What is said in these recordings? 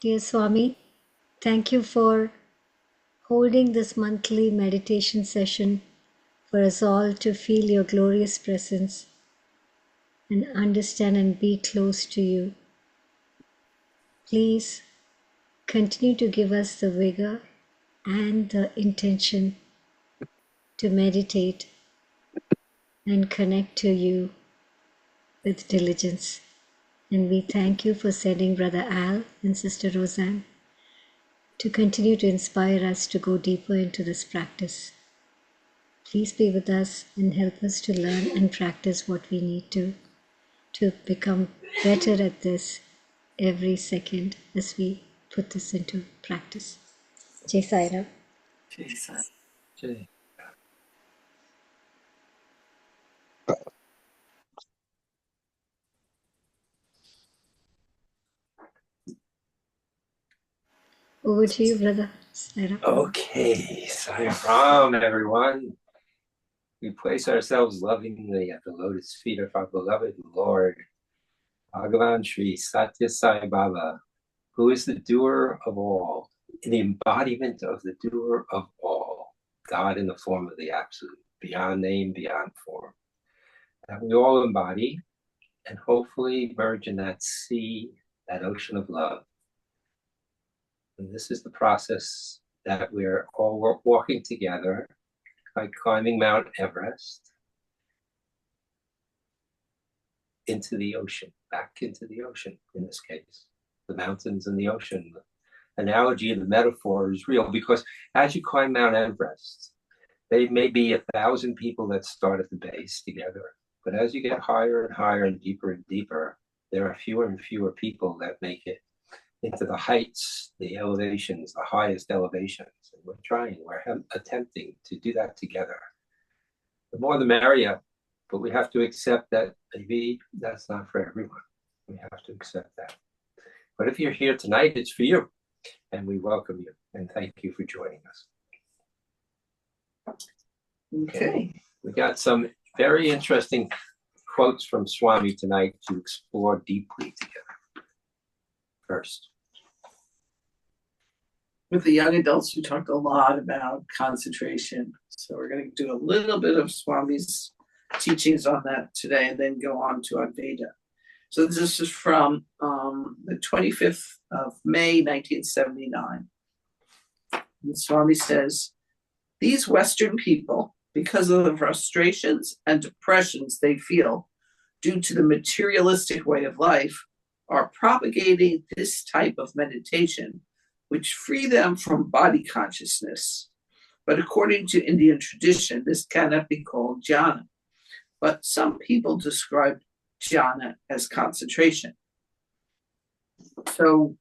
Dear Swami, thank you for holding this monthly meditation session for us all to feel your glorious presence and understand and be close to you. Please continue to give us the vigor and the intention to meditate and connect to you with diligence. And we thank you for sending Brother Al and Sister Roseanne to continue to inspire us to go deeper into this practice. Please be with us and help us to learn and practice what we need to become better at this every second as we put this into practice. Jai Sai Ram. Jai Sai. Jai. Over to you, Brother Sai Ram. Okay, Sai Ram, everyone. We place ourselves lovingly at the lotus feet of our beloved Lord, Bhagavan Sri Satya Sai Baba, who is the doer of all, the embodiment of the doer of all, God in the form of the Absolute, beyond name, beyond form. That we all embody and hopefully merge in that sea, that ocean of love. And this is the process that we're all walking together, like climbing Mount Everest into the ocean, back into the ocean in this case, the mountains and the ocean. The analogy and the metaphor is real because as you climb Mount Everest, there may be 1,000 people that start at the base together, but as you get higher and higher and deeper, there are fewer and fewer people that make it into the heights, the elevations, the highest elevations. And we're attempting to do that together. The more the merrier, but we have to accept that maybe that's not for everyone. We have to accept that. But if you're here tonight, it's for you. And we welcome you and thank you for joining us. Okay, we got some very interesting quotes from Swami tonight to explore deeply together. First. With the young adults, we talked a lot about concentration. So we're going to do a little bit of Swami's teachings on that today and then go on to Advaita. So this is from the 25th of May, 1979. And Swami says, these Western people, because of the frustrations and depressions they feel due to the materialistic way of life, are propagating this type of meditation which free them from body consciousness. But according to Indian tradition, this cannot be called jhana. But some people describe jhana as concentration. So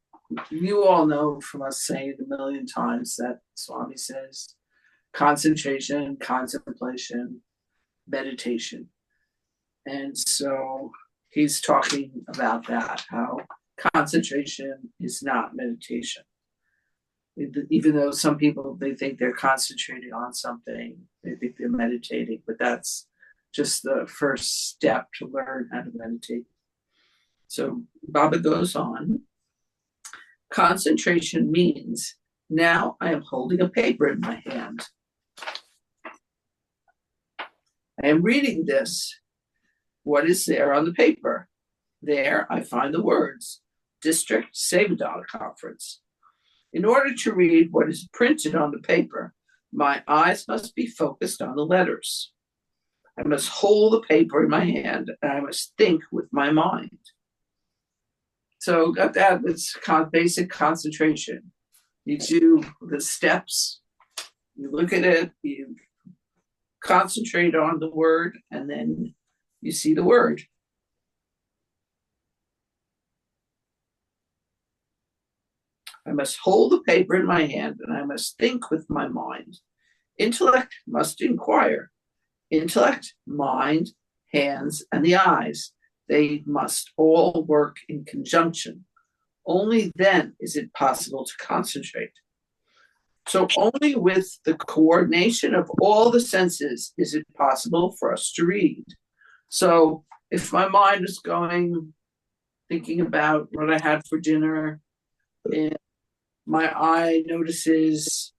you all know from us saying it a million times that Swami says concentration, contemplation, meditation. And so he's talking about that, how concentration is not meditation. Even though some people, they think they're concentrating on something, they think they're meditating, but that's just the first step to learn how to meditate. So Baba goes on. Concentration means now I am holding a paper in my hand. I am reading this. What is there on the paper? There I find the words, District Sevadar Conference. In order to read what is printed on the paper, my eyes must be focused on the letters. I must hold the paper in my hand and I must think with my mind. So got that, it's basic concentration. You do the steps, you look at it, you concentrate on the word, and then you see the word. I must hold the paper in my hand and I must think with my mind. Intellect must inquire. Intellect, mind, hands, and the eyes, they must all work in conjunction. Only then is it possible to concentrate. So only with the coordination of all the senses is it possible for us to read. So if my mind is going, thinking about what I had for dinner, And my eye notices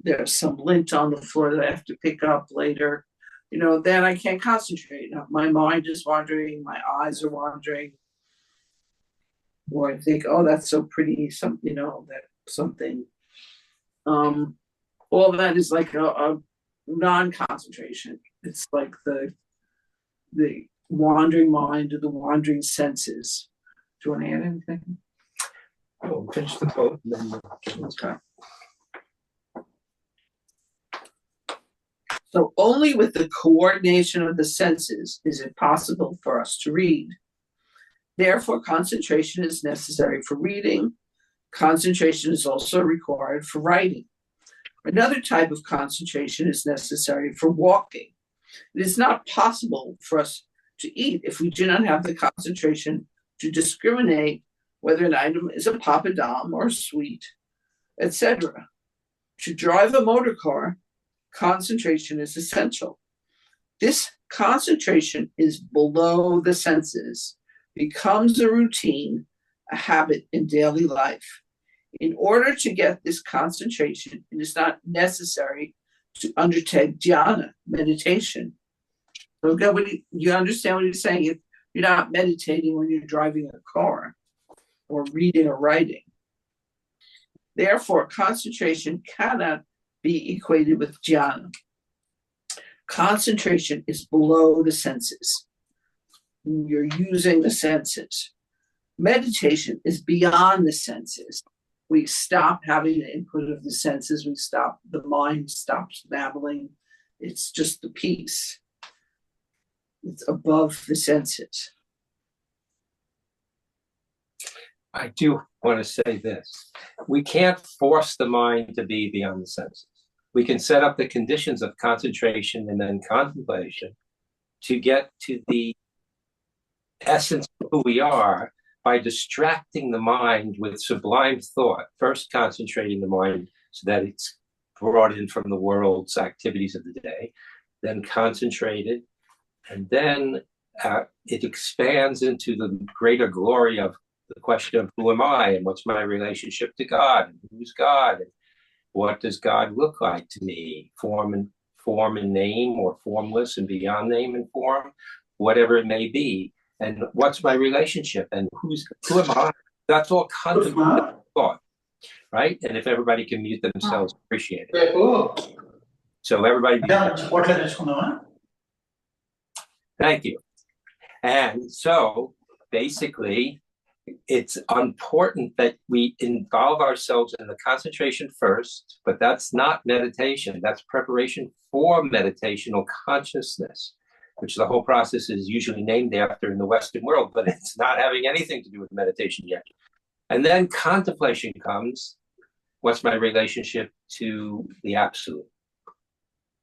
there's some lint on the floor that I have to pick up later. Then I can't concentrate. My mind is wandering, my eyes are wandering, or I think, oh, that's so pretty, that something. All that is like a non-concentration. It's like the wandering mind or the wandering senses. Do you want to add anything? Oh, finish the quote. Okay. So only with the coordination of the senses is it possible for us to read. Therefore, concentration is necessary for reading. Concentration is also required for writing. Another type of concentration is necessary for walking. It is not possible for us to eat if we do not have the concentration to discriminate whether an item is a papadam or a sweet, etc. To drive a motor car, concentration is essential. This concentration is below the senses, becomes a routine, a habit in daily life. In order to get this concentration, it is not necessary to undertake dhyana, meditation. So you understand what he's saying? If you're not meditating when you're driving a car or reading or writing. Therefore, concentration cannot be equated with dhyana. Concentration is below the senses. You're using the senses. Meditation is beyond the senses. We stop having the input of the senses. The mind stops babbling. It's just the peace. It's above the senses. I do want to say this. We can't force the mind to be beyond the senses. We can set up the conditions of concentration and then contemplation to get to the essence of who we are by distracting the mind with sublime thought, first concentrating the mind so that it's brought in from the world's activities of the day, then concentrated, and then it expands into the greater glory of the question of who am I and what's my relationship to God and who's God and what does God look like to me, form and name, or formless and beyond name and form, whatever it may be. And what's my relationship and who am I? That's all contemplative thought, right? And if everybody can mute themselves, appreciate it. So everybody, thank you. And so basically, it's important that we involve ourselves in the concentration first, but that's not meditation. That's preparation for meditational consciousness, which the whole process is usually named after in the Western world, but it's not having anything to do with meditation yet. And then contemplation comes. What's my relationship to the absolute?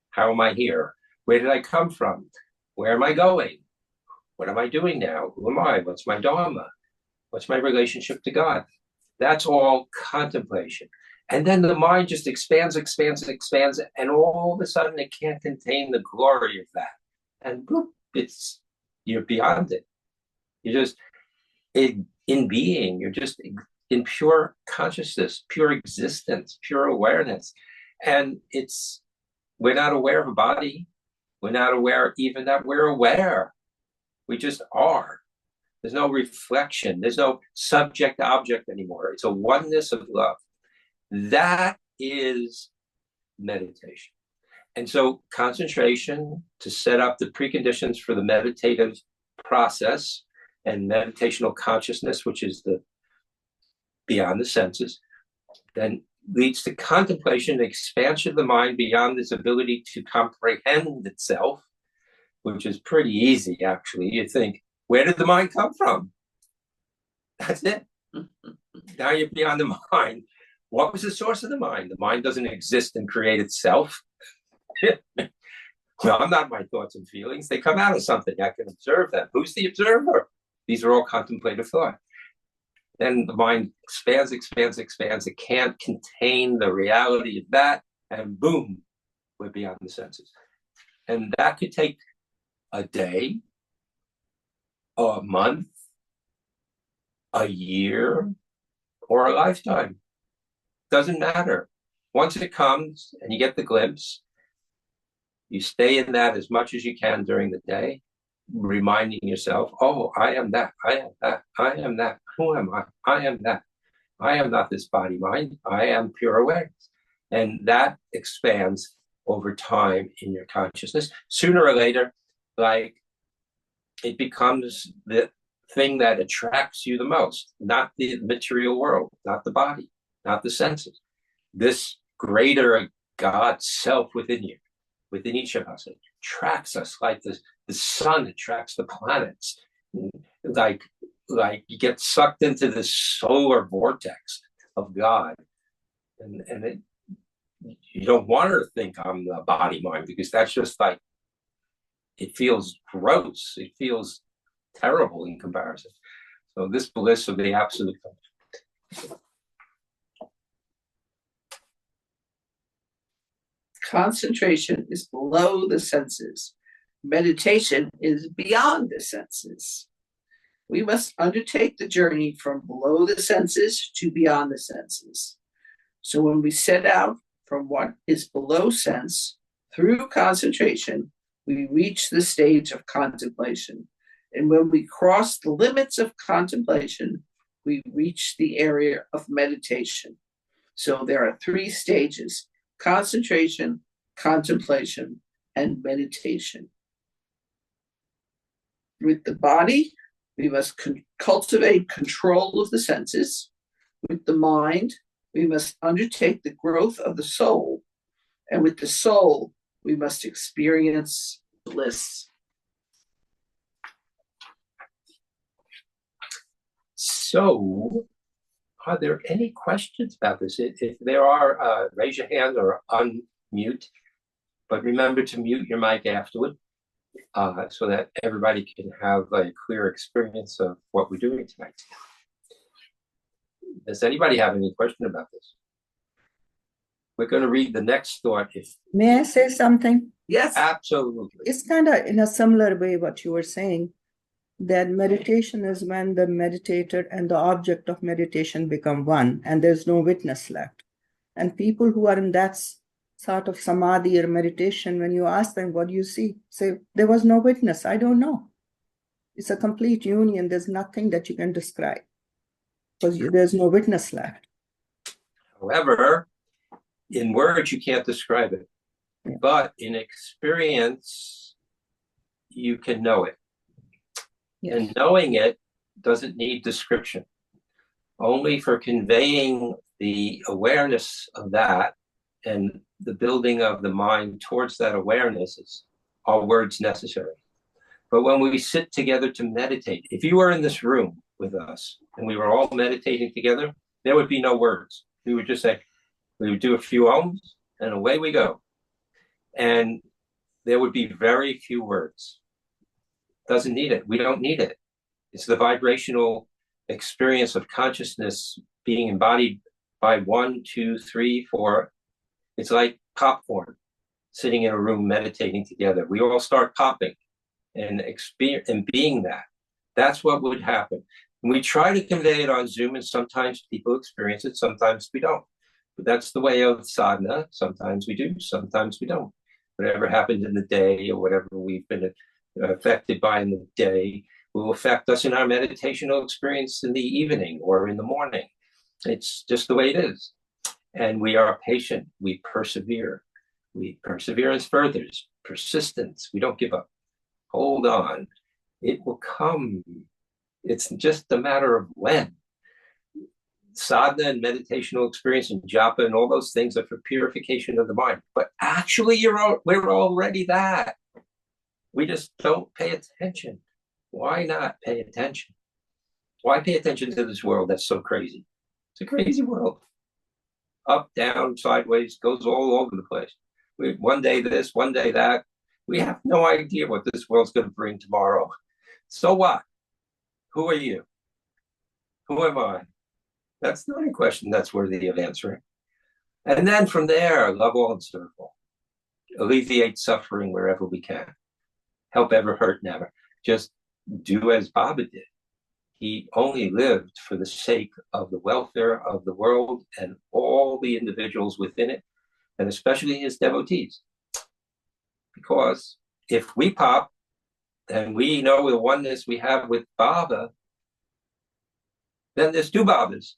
How am I here? Where did I come from? Where am I going? What am I doing now? Who am I? What's my dharma? What's my relationship to God? That's all contemplation. And then the mind just expands, and all of a sudden it can't contain the glory of that. And boop, you're beyond it. You're just in being. You're just in pure consciousness, pure existence, pure awareness. And we're not aware of a body. We're not aware even that we're aware. We just are. There's no reflection. There's no subject-object anymore. It's a oneness of love. That is meditation. And so concentration to set up the preconditions for the meditative process and meditational consciousness, which is the beyond the senses, then leads to contemplation, expansion of the mind beyond its ability to comprehend itself, which is pretty easy, actually. You think, where did the mind come from? That's it. Now you're beyond the mind. What was the source of the mind? The mind doesn't exist and create itself. Well, I'm not my thoughts and feelings. They come out of something. I can observe them. Who's the observer? These are all contemplative thought. Then the mind expands. It can't contain the reality of that. And boom, we're beyond the senses. And that could take a day, a month, a year, or a lifetime. Doesn't matter. Once it comes and you get the glimpse, you stay in that as much as you can during the day, reminding yourself, oh, I am that, I am that, I am that. Who am I? I am that. I am not this body mind. I am pure awareness. And that expands over time in your consciousness. Sooner or later, like, it becomes the thing that attracts you the most, not the material world, not the body, not the senses. This greater God self within you, within each of us, it attracts us like the sun attracts the planets. Like you get sucked into this solar vortex of God. And you don't want her to think I'm the body mind, because that's just like, it feels gross. It feels terrible in comparison. So this bliss of the absolute. Concentration is below the senses. Meditation is beyond the senses. We must undertake the journey from below the senses to beyond the senses. So when we set out from what is below sense, through concentration, we reach the stage of contemplation. And when we cross the limits of contemplation, we reach the area of meditation. So there are 3 stages: concentration, contemplation, and meditation. With the body, we must cultivate control of the senses. With the mind, we must undertake the growth of the soul. And with the soul, we must experience bliss. So, are there any questions about this? If there are, raise your hand or unmute. But remember to mute your mic afterward, so that everybody can have a clear experience of what we're doing tonight. Does anybody have any question about this? We're going to read the next thought. May I say something? Yes. Absolutely. It's kind of in a similar way what you were saying, that meditation is when the meditator and the object of meditation become one, and there's no witness left. And people who are in that sort of samadhi or meditation, when you ask them, what do you see? Say, there was no witness. I don't know. It's a complete union. There's nothing that you can describe because there's no witness left. However, in words, you can't describe it. Yeah. But in experience, you can know it. Yes. And knowing it doesn't need description. Only for conveying the awareness of that and the building of the mind towards that awareness are words necessary. But when we sit together to meditate, if you were in this room with us and we were all meditating together, there would be no words. We would just say, we would do a few ohms and away we go. And there would be very few words. Doesn't need it. We don't need it. It's the vibrational experience of consciousness being embodied by 1, 2, 3, 4. It's like popcorn sitting in a room meditating together. We all start popping and being that. That's what would happen. And we try to convey it on Zoom, and sometimes people experience it, sometimes we don't. But that's the way of sadhana. Sometimes we do, sometimes we don't. Whatever happened in the day or whatever we've been affected by in the day will affect us in our meditational experience in the evening or in the morning. It's just the way it is. And we are patient. We persevere. Perseverance furthers. Persistence. We don't give up. Hold on. It will come. It's just a matter of when. Sadhana and meditational experience and japa and all those things are for purification of the mind. But actually, we're already that. We just don't pay attention. Why not pay attention? Why pay attention to this world that's so crazy? It's a crazy world. Up, down, sideways, goes all over the place. One day this, one day that. We have no idea what this world's going to bring tomorrow. So what? Who are you? Who am I? That's not a question that's worthy of answering. And then from there, love all and serve all. Alleviate suffering wherever we can. Help ever, hurt never. Just do as Baba did. he only lived for the sake of the welfare of the world and all the individuals within it, and especially his devotees. Because if we pop and we know the oneness we have with Baba, then there's two Babas.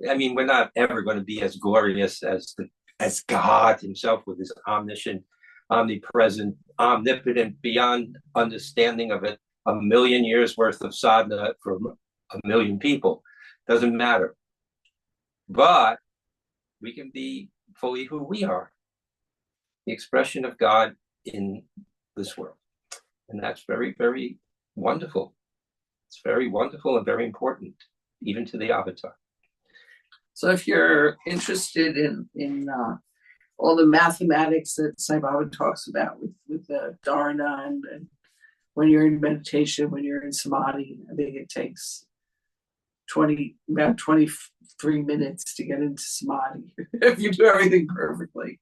I mean, we're not ever going to be as glorious as God himself with his omniscient, omnipresent, omnipotent, beyond understanding of it, 1,000,000 years worth of sadhana for 1,000,000 people. Doesn't matter. But we can be fully who we are, the expression of God in this world. And that's very, very wonderful. It's very wonderful and very important, even to the avatar. So if you're interested in all the mathematics that Sai Baba talks about with the dharana and when you're in meditation, when you're in samadhi, I think it takes about 23 minutes to get into samadhi if you do everything perfectly.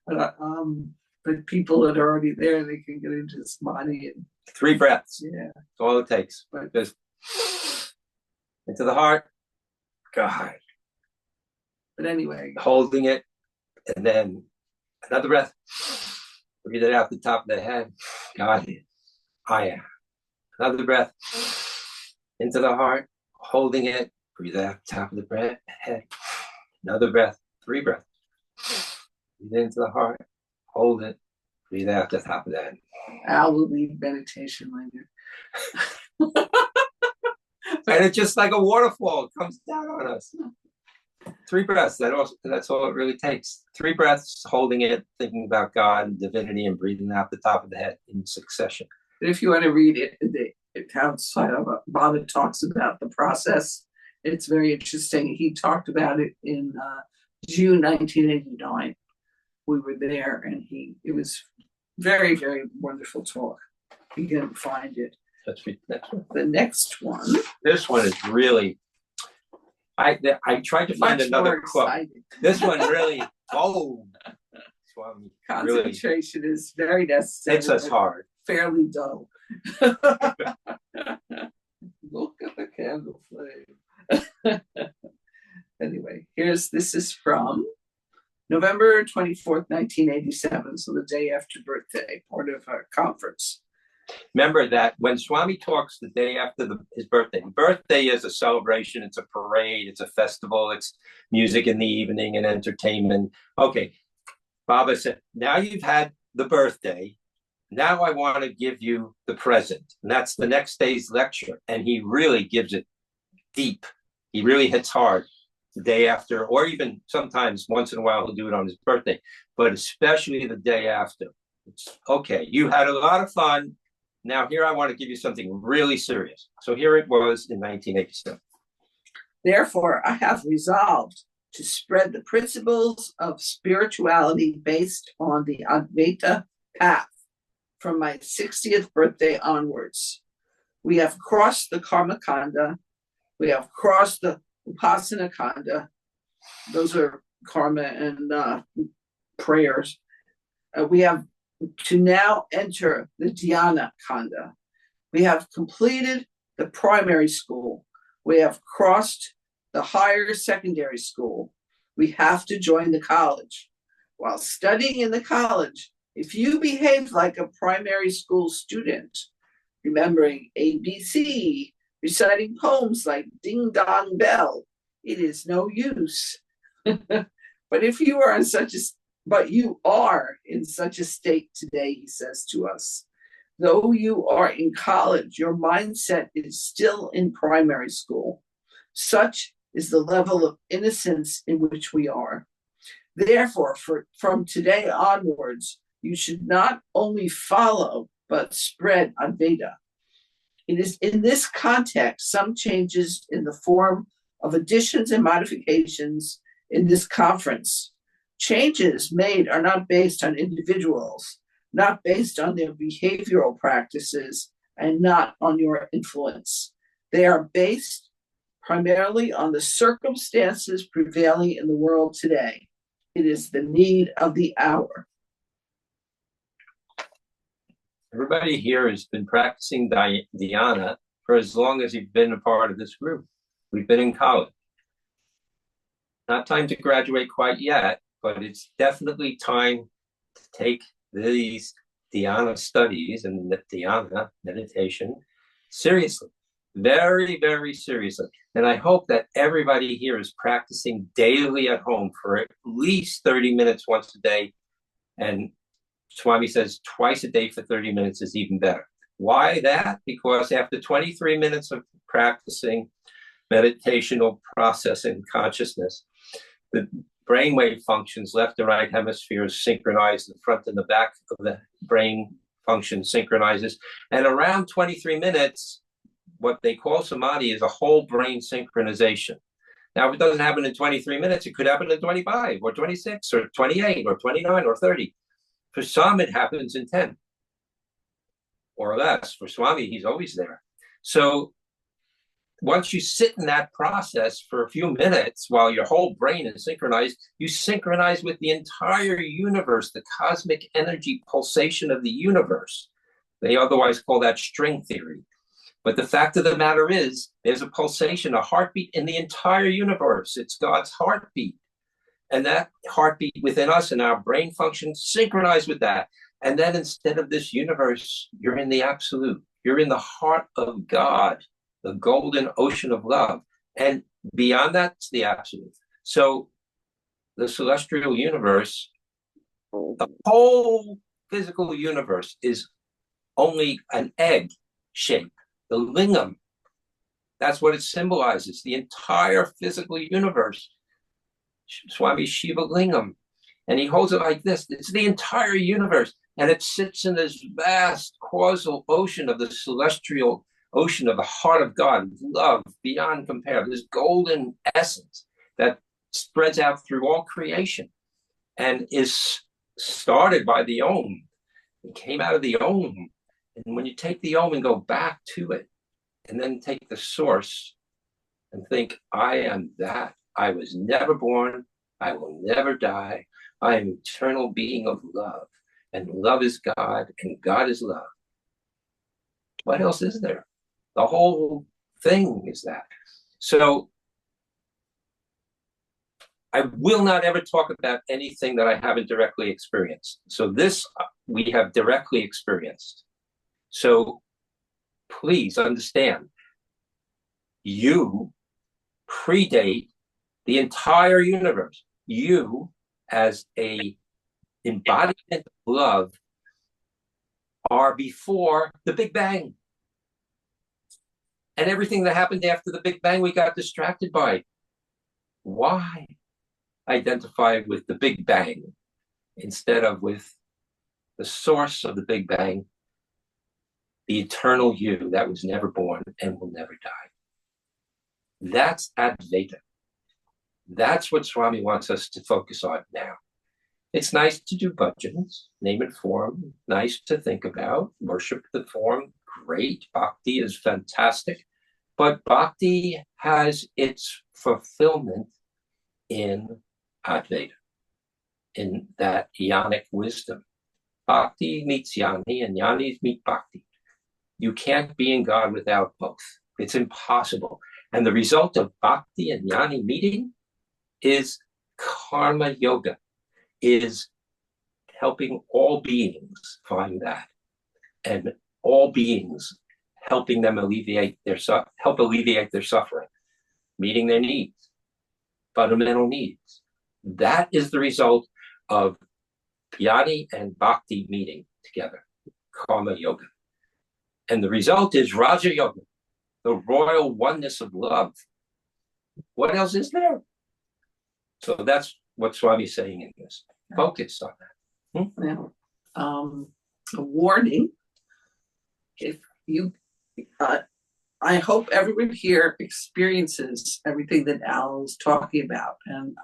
But people that are already there, they can get into samadhi in 3 breaths. Yeah, that's all it takes. But just into the heart, God. But anyway, holding it, and then another breath. Breathe it out the top of the head. God is. I am. Another breath into the heart, holding it. Breathe out the top of the head. Another breath. 3 breaths. Breathe into the heart, hold it. Breathe out the top of the head. Al will lead meditation later. And it's just like a waterfall. It comes down on us. 3 breaths. That's all it really takes. 3 breaths, holding it, thinking about God and divinity, and breathing out the top of the head in succession. If you want to read it, how Baba talks about the process, it's very interesting. He talked about it in June 1989. We were there, and it was very, very wonderful talk. You can find it. Let's read the next one. The next one. This one is really. I tried to find another quote. This one really. Swami, concentration really is very necessary. Hits us hard. Fairly dull. Look at the candle flame. Anyway, this is from November 24th, 1987, so the day after birthday, part of a conference. Remember that when Swami talks the day after his birthday is a celebration, it's a parade, it's a festival, it's music in the evening and entertainment. Okay, Baba said, now you've had the birthday, now I want to give you the present. And that's the next day's lecture. And he really gives it deep. He really hits hard the day after, or even sometimes once in a while he'll do it on his birthday, but especially the day after. It's okay, you had a lot of fun. Now here I want to give you something really serious. So here it was in 1987. Therefore, I have resolved to spread the principles of spirituality based on the Advaita path from my 60th birthday onwards. We have crossed the Karma Kanda. We have crossed the Upasana Kanda. Those are karma and prayers. We have to now enter the Dhyana Kanda. We have completed the primary school. We have crossed the higher secondary school. We have to join the college. While studying in the college, if you behave like a primary school student, remembering ABC, reciting poems like Ding Dong Bell, it is no use. But you are in such a state today, he says to us. Though you are in college, your mindset is still in primary school. Such is the level of innocence in which we are. Therefore, from today onwards, you should not only follow, but spread Advaita. It is in this context, some changes in the form of additions and modifications in this conference. Changes made are not based on individuals, not based on their behavioral practices, and not on your influence. They are based primarily on the circumstances prevailing in the world today. It is the need of the hour. Everybody here has been practicing dhyana for as long as you've been a part of this group. We've been in college. Not time to graduate quite yet, but it's definitely time to take these dhyana studies and the dhyana meditation seriously, very, very seriously. And I hope that everybody here is practicing daily at home for at least 30 minutes once a day. And Swami says twice a day for 30 minutes is even better. Why that? Because after 23 minutes of practicing meditational processing consciousness, the brainwave functions, left and right hemispheres synchronize, the front and the back of the brain function synchronizes. And around 23 minutes, what they call samadhi is a whole brain synchronization. Now, if it doesn't happen in 23 minutes, it could happen in 25 or 26 or 28 or 29 or 30. For some, it happens in 10 or less. For Swami, he's always there. So once you sit in that process for a few minutes while your whole brain is synchronized, you synchronize with the entire universe, the cosmic energy pulsation of the universe. They otherwise call that string theory. But the fact of the matter is, there's a pulsation, a heartbeat in the entire universe. It's God's heartbeat. And that heartbeat within us and our brain functions synchronize with that. And then instead of this universe, you're in the absolute. You're in the heart of God, the golden ocean of love. And beyond that, it's the absolute. So the celestial universe, the whole physical universe is only an egg shape, the lingam. That's what it symbolizes, the entire physical universe. Swami Shiva Lingam. And he holds it like this. It's the entire universe. And it sits in this vast causal ocean of the celestial ocean of the heart of God, love beyond compare, this golden essence that spreads out through all creation and is started by the Om. It came out of the Om. And when you take the Om and go back to it, and then take the source and think, I am that. I was never born. I will never die. I am eternal being of love. And love is God, and God is love. What else is there? The whole thing is that. So I will not ever talk about anything that I haven't directly experienced. So this we have directly experienced. So please understand, you predate the entire universe. You, as a embodiment of love, are before the Big Bang. And everything that happened after the Big Bang, we got distracted by. Why identify with the Big Bang instead of with the source of the Big Bang, the eternal you that was never born and will never die? That's Advaita. That's what Swami wants us to focus on now. It's nice to do bhajans, name and form, nice to think about, worship the form, great. Bhakti is fantastic. But bhakti has its fulfillment in Advaita, in that yonic wisdom. Bhakti meets yani, and yani meet bhakti. You can't be in God without both. It's impossible. And the result of bhakti and yani meeting is karma yoga, is helping all beings find that, and all beings helping them alleviate their suffering, meeting their needs, fundamental needs. That is the result of yani and bhakti meeting together, karma yoga. And the result is Raja Yoga, the royal oneness of love. What else is there? So that's what Swami's saying in this. Focus on that. Now, a warning, if you, I hope everyone here experiences everything that Al is talking about, and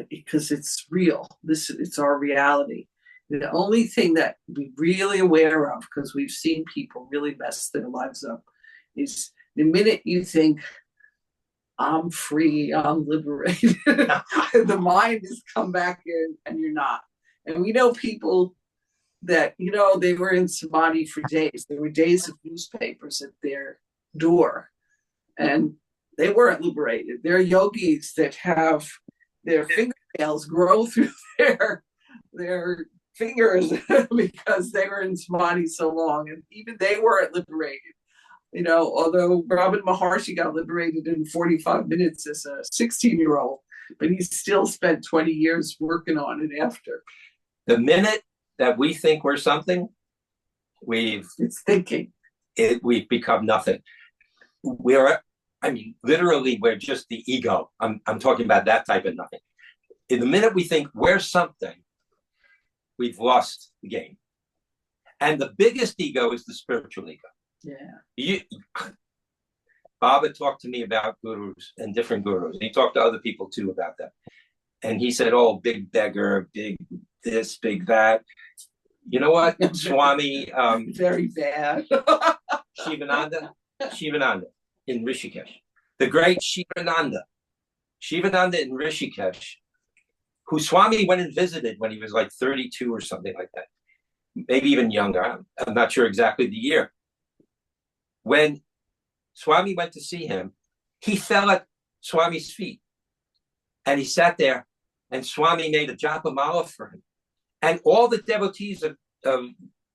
because it's real, it's our reality. The only thing that we're really aware of, because we've seen people really mess their lives up, is the minute you think, I'm free, I'm liberated, the mind has come back in and you're not. And we know people that, they were in samadhi for days. There were days of newspapers at their door, and they weren't liberated. They're yogis that have their fingernails grow through their fingers because they were in samadhi so long, and even they weren't liberated. Although Robin Maharshi got liberated in 45 minutes as a 16-year-old, but he still spent 20 years working on it after. The minute that we think we're something, it's thinking. We've become nothing. Literally, we're just the ego. I'm talking about that type of nothing. In the minute we think we're something, we've lost the game. And the biggest ego is the spiritual ego. Yeah. Baba talked to me about gurus and different gurus. He talked to other people too about that. And he said, oh, big beggar, big this, big that. You know what, Swami? Very bad. Shivananda in Rishikesh. The great Shivananda in Rishikesh, who Swami went and visited when he was like 32 or something like that. Maybe even younger. I'm not sure exactly the year. When Swami went to see him, he fell at Swami's feet. And he sat there, and Swami made a japa mala for him. And all the devotees of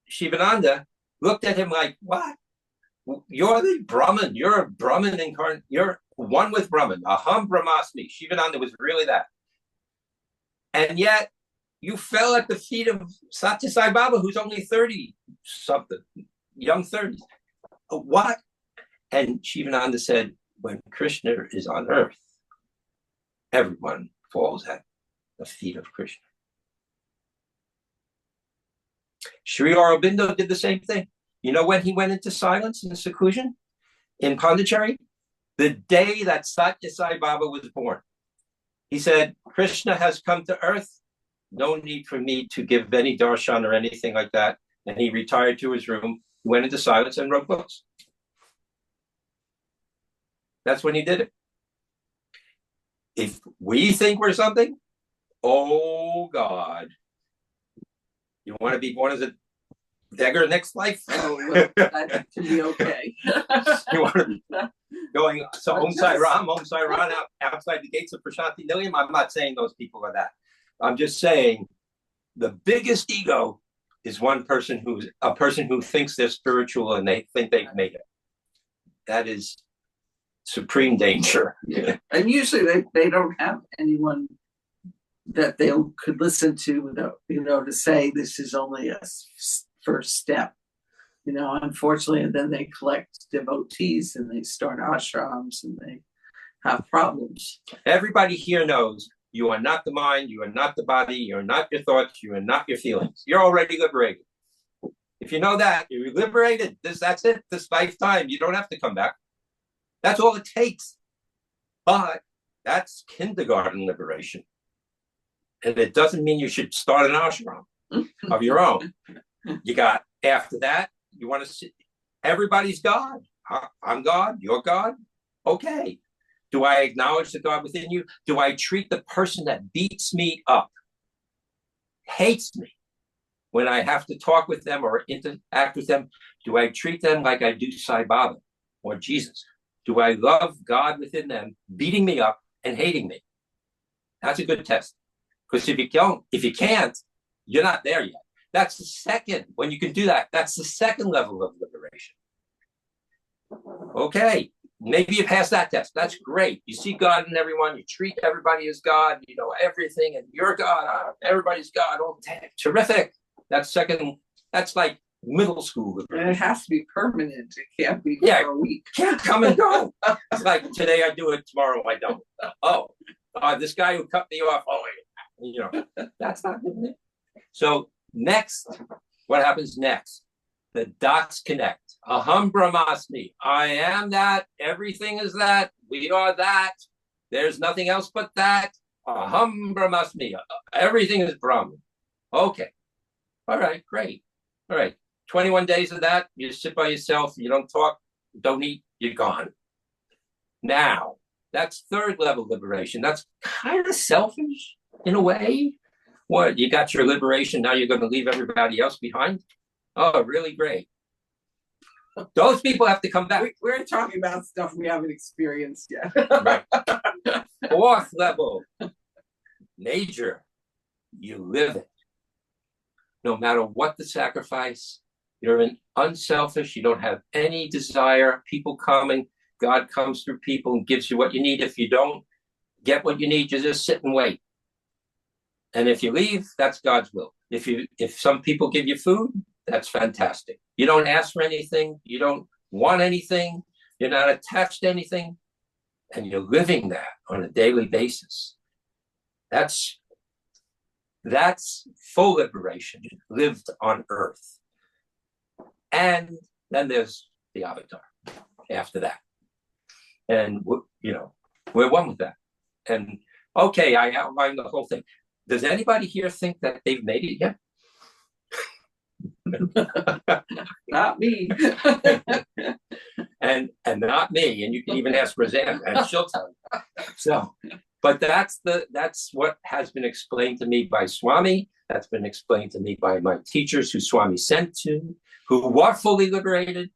Shivananda looked at him like, what? You're the Brahman. You're a Brahman incarnate. You're one with Brahman. Aham Brahmasmi. Shivananda was really that. And yet, you fell at the feet of Satya Sai Baba, who's only 30-something, young 30s. What? And Shivananda said, when Krishna is on earth, everyone falls at the feet of Krishna. Sri Aurobindo did the same thing. You know when he went into silence and seclusion in Pondicherry? The day that Satya Sai Baba was born. He said, Krishna has come to earth. No need for me to give any darshan or anything like that. And he retired to his room, went into silence and wrote books. That's when he did it. If we think we're something, oh God, you want to be born as a beggar next life? Oh, well, that can be okay. You want to be going, so Om Sai Ram, outside the gates of Prashanti Nilayam? I'm not saying those people are that. I'm just saying the biggest ego is a person who thinks they're spiritual and they think they've made it. That is supreme danger. Yeah. And usually they don't have anyone that they could listen to, to say this is only a first step. Unfortunately, and then they collect devotees and they start ashrams and they have problems. Everybody here knows you are not the mind, you are not the body, you are not your thoughts, you are not your feelings. You're already liberated. If you know that, you're liberated. That's it. This lifetime, you don't have to come back. That's all it takes. But that's kindergarten liberation. And it doesn't mean you should start an ashram of your own. You got, after that, you want to see, everybody's God. I'm God, you're God. Okay. Do I acknowledge the God within you? Do I treat the person that beats me up, hates me, when I have to talk with them or interact with them? Do I treat them like I do Sai Baba or Jesus? Do I love God within them, beating me up and hating me? That's a good test. Because if you can't, you're not there yet. That's the second, when you can do that, that's the second level of liberation. Okay, maybe you pass that test. That's great. You see God in everyone. You treat everybody as God. You know everything, and you're God. Everybody's God. Oh, terrific. That's like middle school. And it has to be permanent. It can't be for a week. Can't come and go. It's like today I do it, tomorrow I don't. This guy who cut me off. That's not good. So next, what happens next? The dots connect. Aham Brahmasmi. I am that. Everything is that. We are that. There's nothing else but that. Aham Brahmasmi. Everything is Brahman. Okay. All right, great. All right. 21 days of that. You sit by yourself. You don't talk. Don't eat. You're gone. Now, that's third level liberation. That's kind of selfish in a way. What? You got your liberation. Now you're going to leave everybody else behind? Oh, really great. Those people have to come back. We're talking about stuff we haven't experienced yet. Right. Fourth level, nature, you live it. No matter what the sacrifice, you're unselfish, you don't have any desire. People coming, God comes through people and gives you what you need. If you don't get what you need, you just sit and wait. And if you leave, that's God's will. If some people give you food, that's fantastic. You don't ask for anything, you don't want anything, you're not attached to anything, and you're living that on a daily basis. That's full liberation lived on earth. And then there's the avatar after that. And, we're one with that. And okay, I outlined the whole thing. Does anybody here think that they've made it yet? Not me. and not me. And you can even ask Roseanne, and she'll tell you. So, but that's what has been explained to me by Swami. That's been explained to me by my teachers who Swami sent to, who are fully liberated.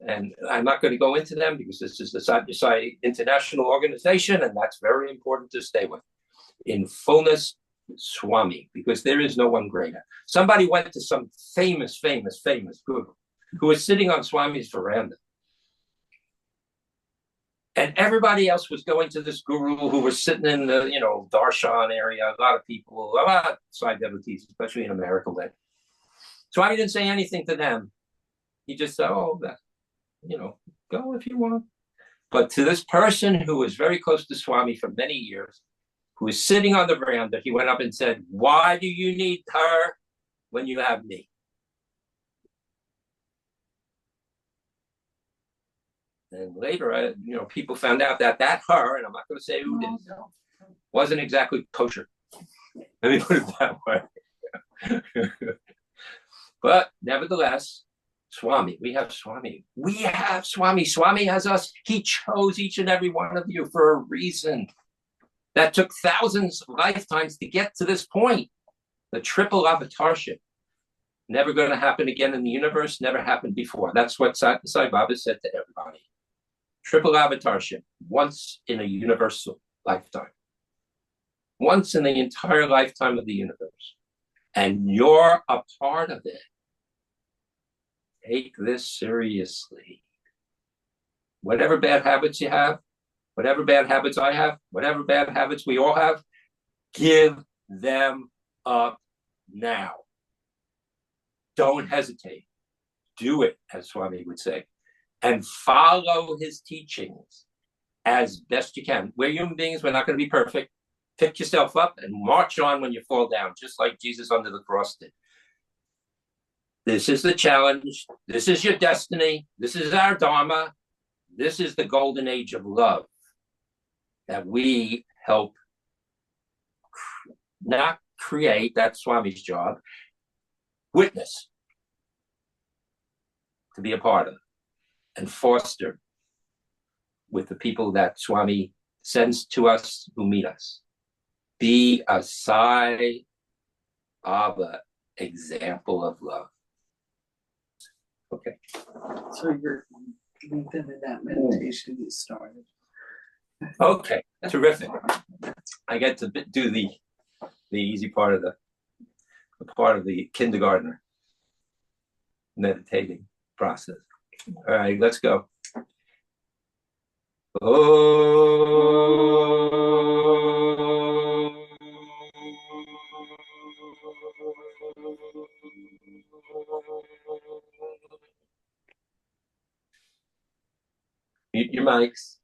And I'm not going to go into them because this is the SSSIO international organization, and that's very important to stay with. In fullness, Swami, because there is no one greater. Somebody went to some famous guru who was sitting on Swami's veranda. And everybody else was going to this guru who was sitting in the, Darshan area. A lot of people, a lot of side devotees, especially in America, went. Swami didn't say anything to them. He just said, go if you want. But to this person who was very close to Swami for many years, who was sitting on the veranda, he went up and said, "Why do you need her when you have me?" And later, people found out that her, and I'm not going to say who it is, wasn't exactly kosher. Let me put it that way. But nevertheless, Swami, we have Swami. We have Swami. Swami has us. He chose each and every one of you for a reason. That took thousands of lifetimes to get to this point. The triple avatarship. Never going to happen again in the universe, never happened before. That's what Sai Baba said to everybody. Triple avatarship, once in a universal lifetime. Once in the entire lifetime of the universe. And you're a part of it. Take this seriously. Whatever bad habits you have, whatever bad habits I have, whatever bad habits we all have, give them up now. Don't hesitate. Do it, as Swami would say. And follow his teachings as best you can. We're human beings. We're not going to be perfect. Pick yourself up and march on when you fall down, just like Jesus under the cross did. This is the challenge. This is your destiny. This is our Dharma. This is the golden age of love that we help not create, that's Swami's job, witness, to be a part of, and foster with the people that Swami sends to us who meet us. Be a Sai Baba example of love. Okay. So you're deep into that meditation you started. Okay, terrific. I get to do the easy part of the kindergartner meditating process. All right, let's go. Oh. Mute your mics.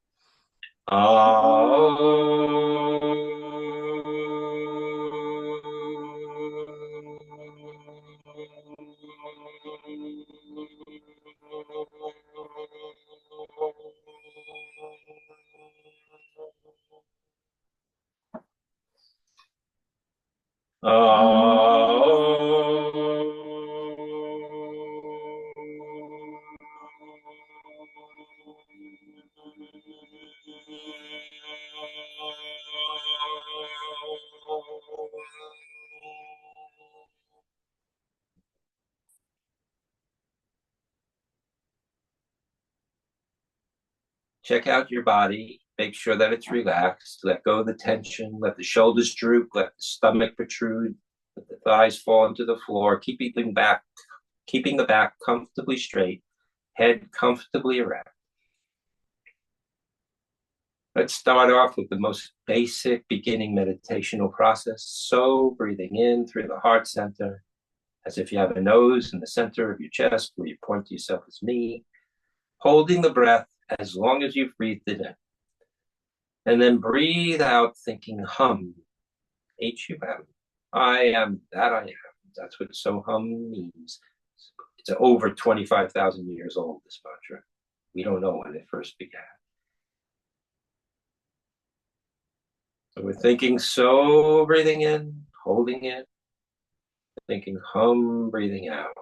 Check out your body. Make sure that it's relaxed. Let go of the tension. Let the shoulders droop. Let the stomach protrude. Let the thighs fall into the floor. Keeping the back comfortably straight. Head comfortably erect. Let's start off with the most basic beginning meditational process. So breathing in through the heart center, as if you have a nose in the center of your chest where you point to yourself as me, holding the breath as long as you've breathed it in. And then breathe out thinking hum, H-U-M. I am that I am. That's what so hum means. It's over 25,000 years old, this mantra. We don't know when it first began. So we're thinking so, breathing in, holding it, thinking hum, breathing out.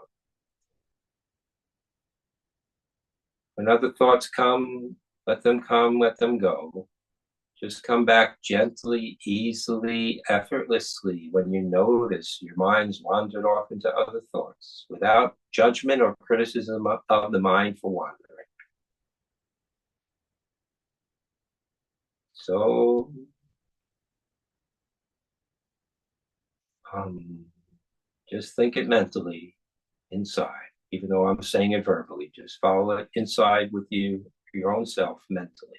When other thoughts come, let them go. Just come back gently, easily, effortlessly when you notice your mind's wandered off into other thoughts without judgment or criticism of the mind for wandering. So, just think it mentally inside, even though I'm saying it verbally. Just follow it inside with you, your own self, mentally.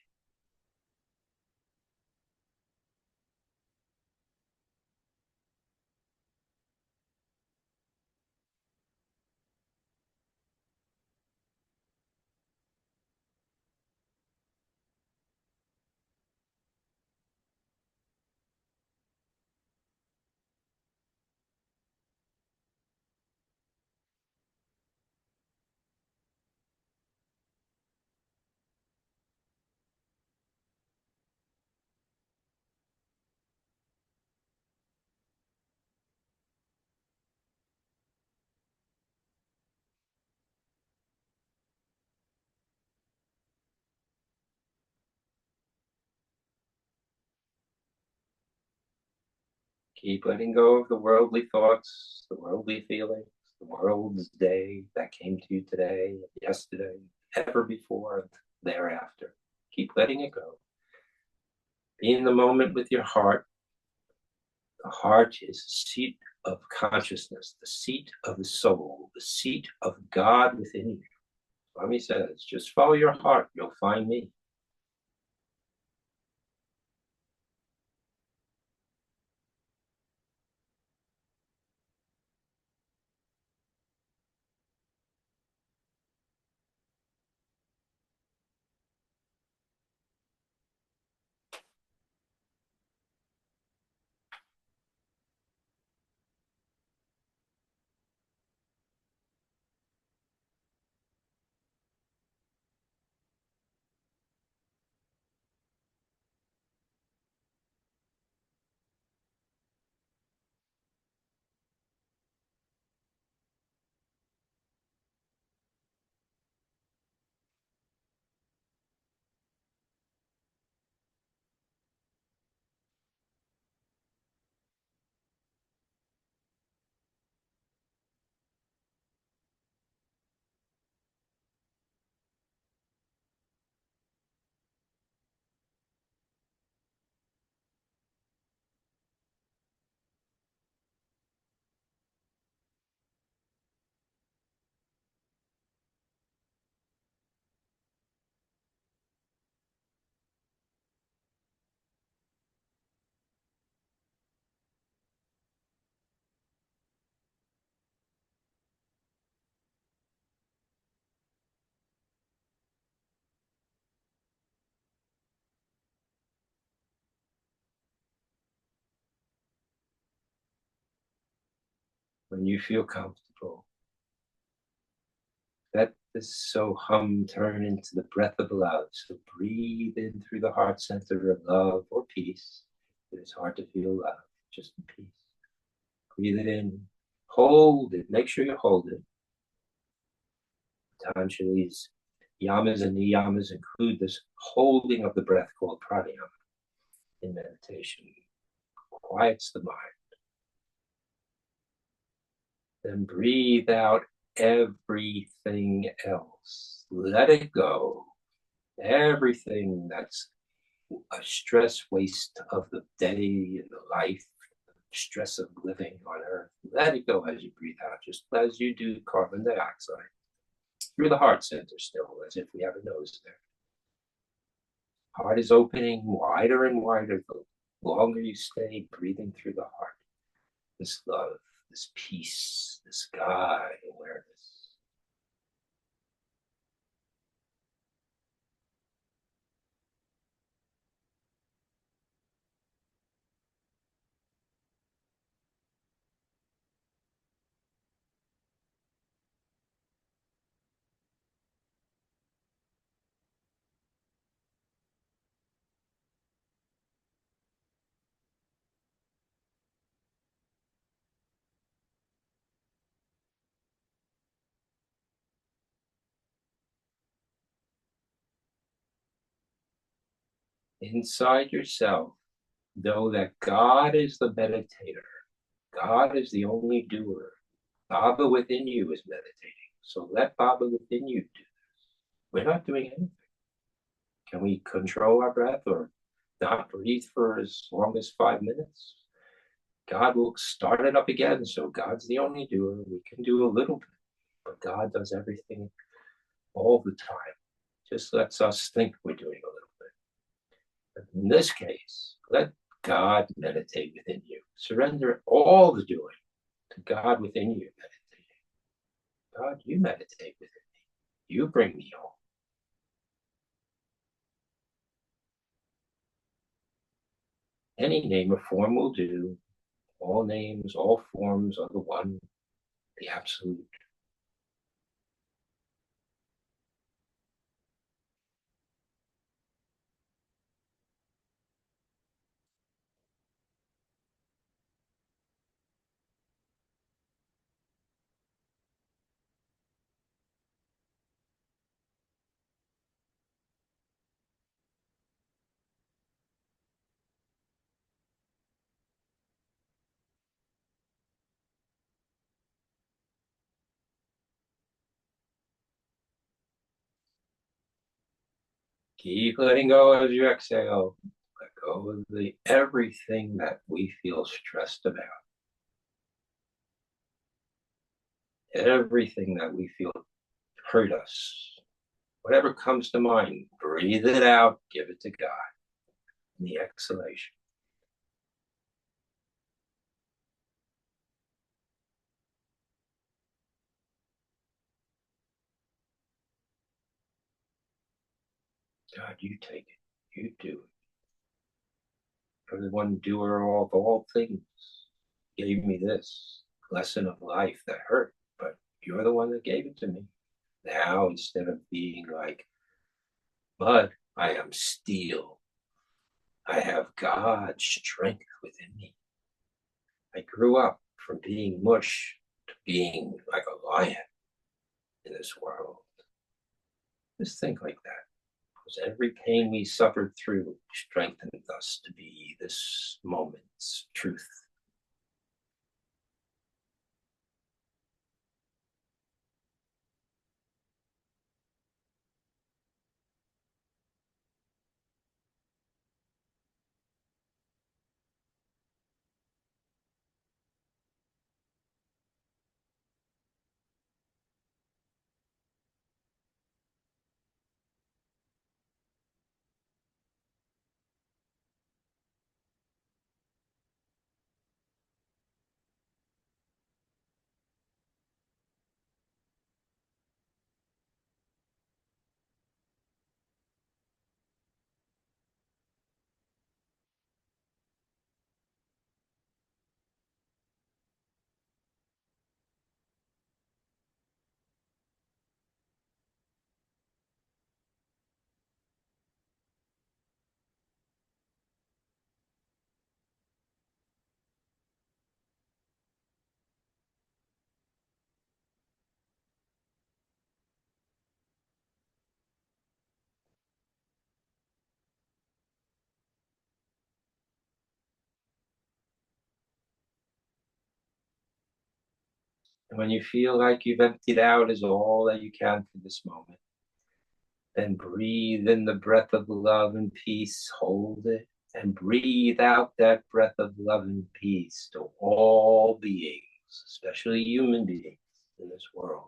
Keep letting go of the worldly thoughts, the worldly feelings, the world's day that came to you today, yesterday, ever before, and thereafter. Keep letting it go. Be in the moment with your heart. The heart is the seat of consciousness, the seat of the soul, the seat of God within you. Swami says, just follow your heart, you'll find me. When you feel comfortable, let this so hum turn into the breath of love. So breathe in through the heart center of love or peace. It is hard to feel love, just peace. Breathe it in, hold it, make sure you hold it. Patanjali's yamas and niyamas include this holding of the breath called pranayama in meditation. Quiets the mind. Then breathe out everything else. Let it go. Everything that's a stress waste of the day and the life, stress of living on earth, let it go as you breathe out, just as you do carbon dioxide through the heart center still, as if we have a nose there. Heart is opening wider and wider the longer you stay breathing through the heart. This love, this peace, this God awareness. Inside yourself, know that God is the meditator. God is the only doer. Baba within you is meditating. So let Baba within you do this. We're not doing anything. Can we control our breath or not breathe for as long as 5 minutes? God will start it up again. So God's the only doer. We can do a little bit, but God does everything all the time. Just lets us think we're doing a little bit. But in this case, let God meditate within you. Surrender all the doing to God within you meditating. God, you meditate within me. You bring me home. Any name or form will do. All names, all forms are the one, the absolute. Keep letting go as you exhale. Let go of everything that we feel stressed about. Everything that we feel hurt us. Whatever comes to mind, breathe it out, give it to God in the exhalation. God, you take it. You do it. You're the one doer of all things. Gave me this lesson of life that hurt, but you're the one that gave it to me. Now, instead of being like mud, I am steel. I have God's strength within me. I grew up from being mush to being like a lion in this world. Just think like that. Because every pain we suffered through strengthened us to be this moment's truth. And when you feel like you've emptied out is all that you can for this moment, And breathe in the breath of love and peace. Hold it. And breathe out that breath of love and peace to all beings, especially human beings in this world.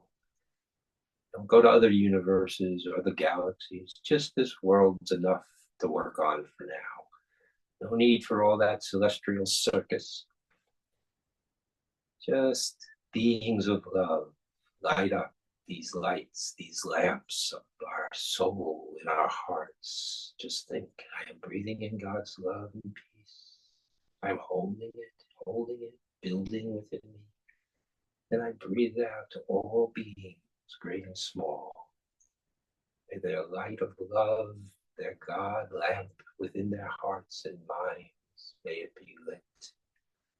Don't go to other universes or the galaxies. Just this world's enough to work on for now. No need for all that celestial circus. Just beings of love. Light up these lights, these lamps of our soul in our hearts. Just think, I am breathing in God's love and peace. I'm holding it, building within me. Then I breathe out to all beings, great and small. May their light of love, their God lamp within their hearts and minds, may it be lit.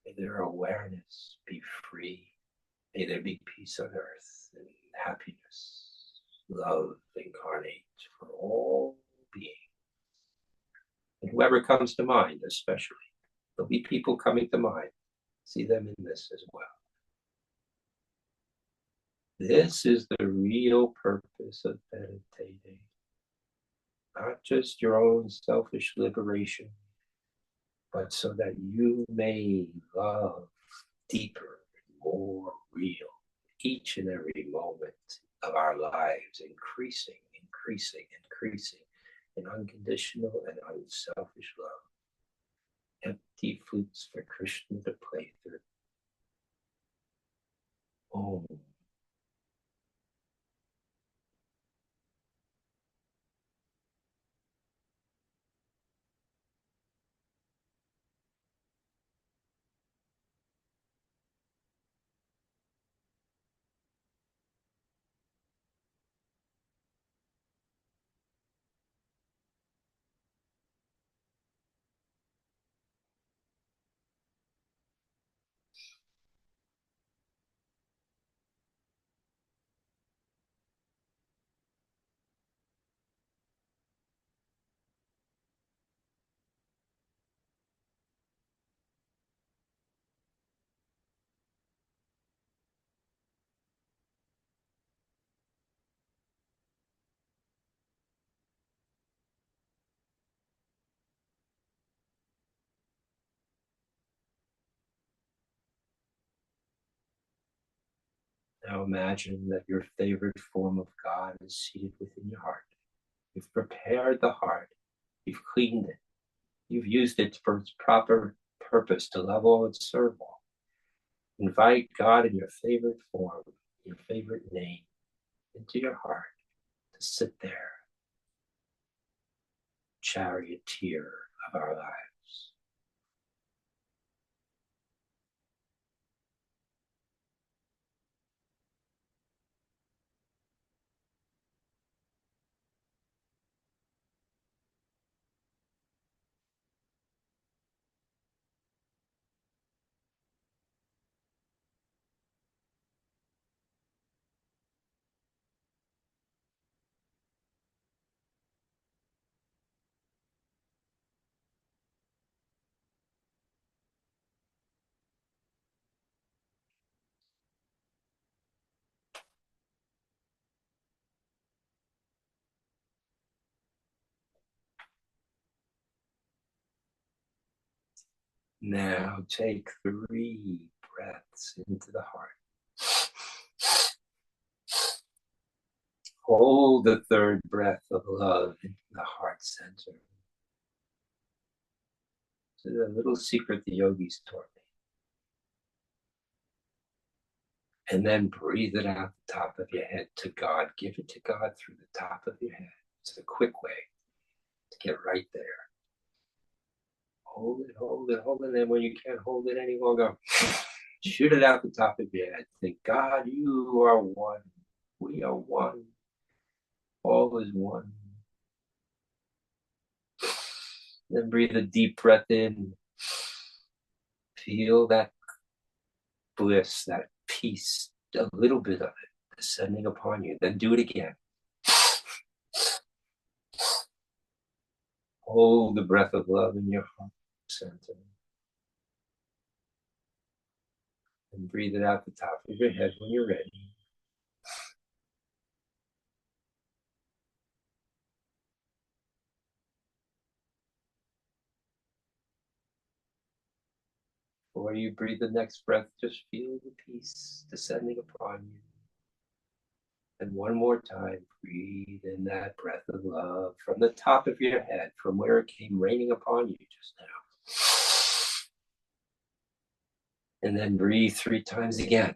May their awareness be free. May there be peace on earth and happiness, love incarnate for all beings. And whoever comes to mind, especially, there'll be people coming to mind. See them in this as well. This is the real purpose of meditating. Not just your own selfish liberation, but so that you may love deeper and more real each and every moment of our lives, increasing in unconditional and unselfish love. Empty flutes for Krishna to play through. Om. Now imagine that your favorite form of God is seated within your heart. You've prepared the heart. You've cleaned it. You've used it for its proper purpose to love all and serve all. Invite God in your favorite form, your favorite name, into your heart to sit there, charioteer of our lives. Now take 3 breaths into the heart. Hold the 3rd breath of love into the heart center. It's a little secret the yogis taught me. And then breathe it out the top of your head to God. Give it to God through the top of your head. It's a quick way to get right there. Hold it. And then when you can't hold it any longer, shoot it out the top of your head. Think, God, you are one. We are one. All is one. Then breathe a deep breath in. Feel that bliss, that peace, a little bit of it descending upon you. Then do it again. Hold the breath of love in your heart center. And breathe it out the top of your head when you're ready. Before you breathe the next breath, just feel the peace descending upon you. And one more time, breathe in that breath of love from the top of your head, from where it came raining upon you just now. And then breathe 3 times again.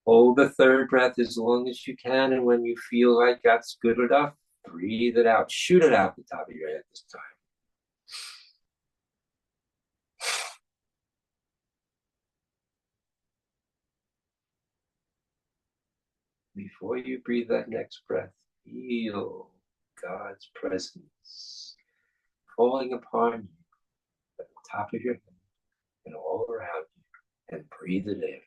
Hold the third breath as long as you can, and when you feel like that's good enough, breathe it out. Shoot it out the top of your head this time. Before you breathe that next breath, feel God's presence falling upon you at the top of your head and all around you, and breathe it in.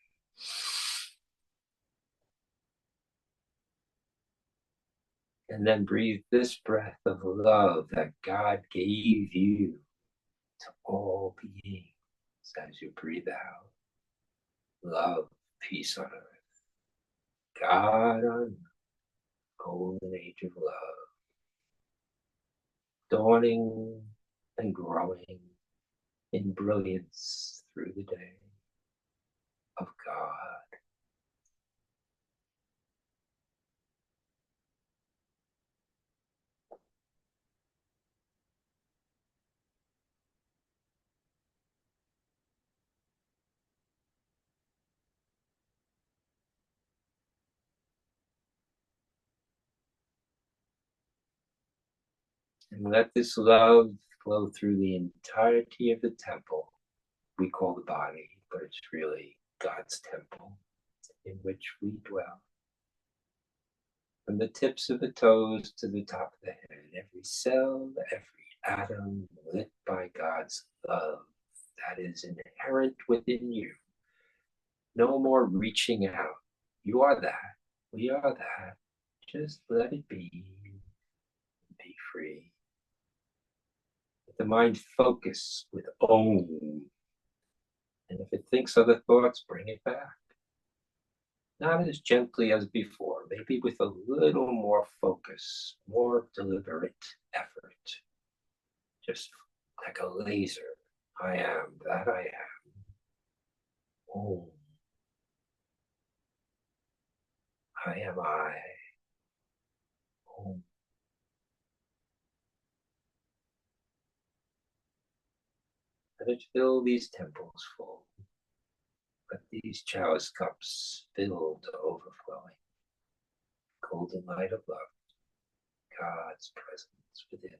And then breathe this breath of love that God gave you to all beings as you breathe out. Love, peace on earth. God on golden age of love. Dawning and growing in brilliance through the day of God. And let this love flow through the entirety of the temple we call the body, but it's really God's temple in which we dwell. From the tips of the toes to the top of the head, every cell, every atom lit by God's love that is inherent within you. No more reaching out. You are that. We are that. Just let it be. Be free. Let the mind focus with Om. And if it thinks other thoughts, bring it back. Not as gently as before, maybe with a little more focus, more deliberate effort. Just like a laser. I am that I am. Om. I am I. Om. Let it fill these temples full. Let these chalice cups fill to overflowing. Golden light of love. God's presence within.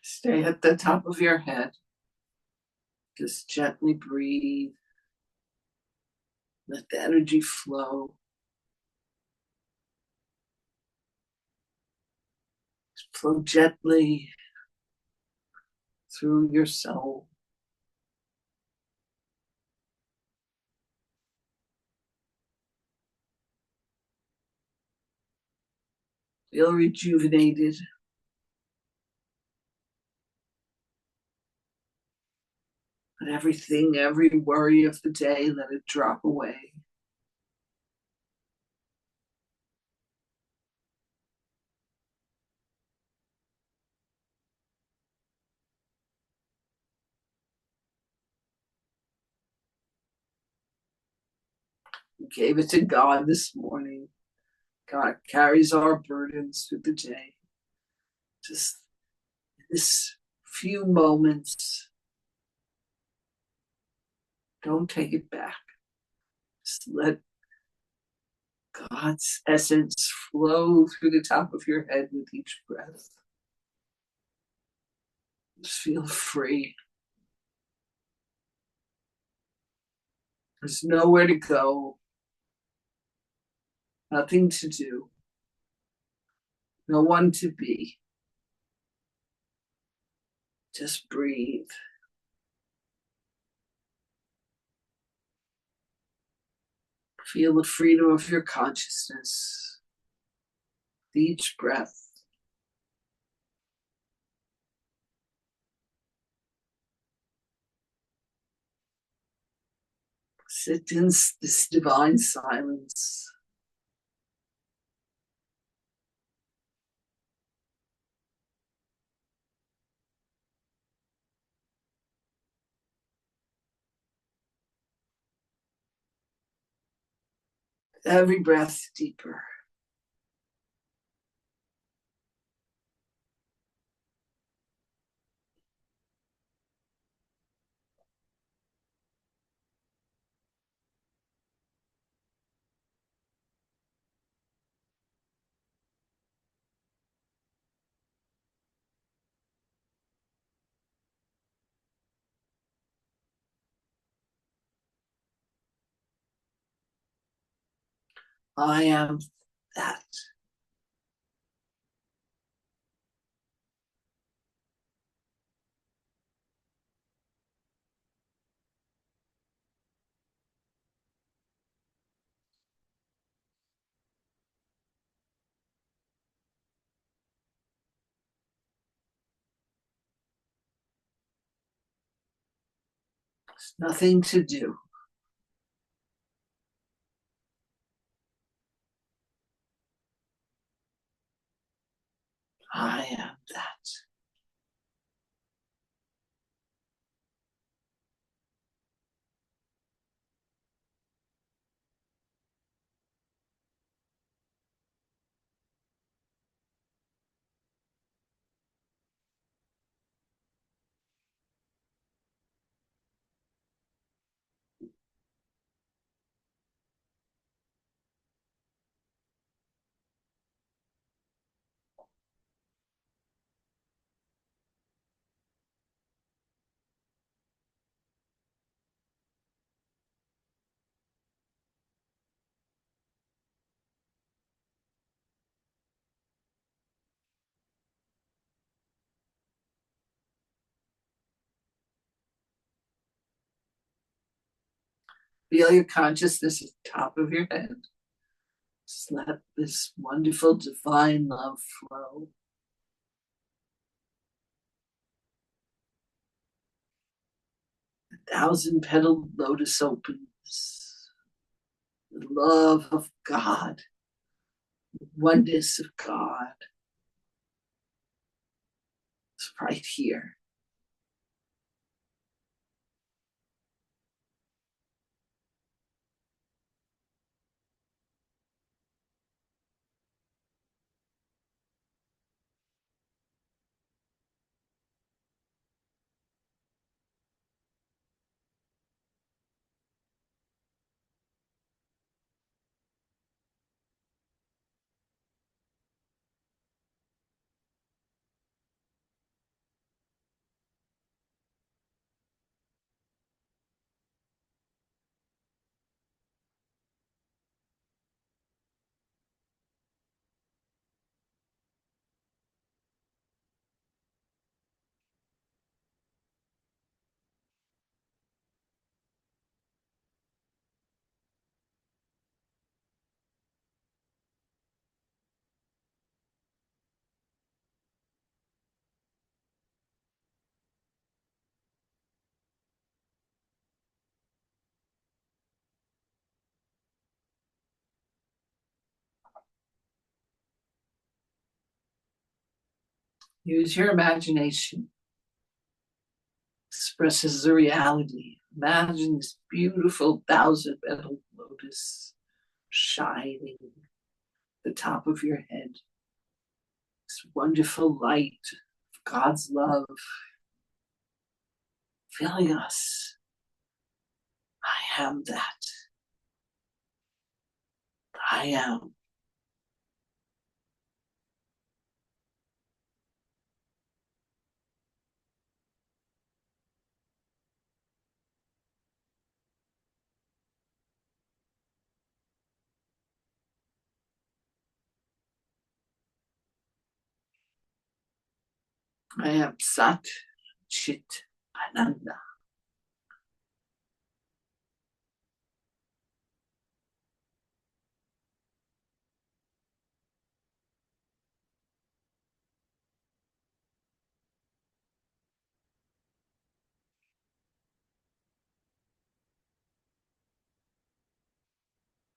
Stay at the top of your head. Just gently breathe. Let the energy flow. Flow gently through your soul. Feel rejuvenated. Let everything, every worry of the day, let it drop away. We gave it to God this morning. God carries our burdens through the day. Just this few moments, don't take it back. Just let God's essence flow through the top of your head with each breath. Just feel free. There's nowhere to go, nothing to do, no one to be. Just breathe. Feel the freedom of your consciousness with each breath. Sit in this divine silence. Every breath deeper. I am that. There's nothing to do. I am that. Feel your consciousness at the top of your head. Just let this wonderful divine love flow. The 1,000-petaled lotus opens. The love of God, the oneness of God is right here. Use your imagination. Expresses the reality. Imagine this beautiful 1,000-petaled lotus shining at the top of your head. This wonderful light of God's love filling us. I am that. I am. I am Sat Chit Ananda.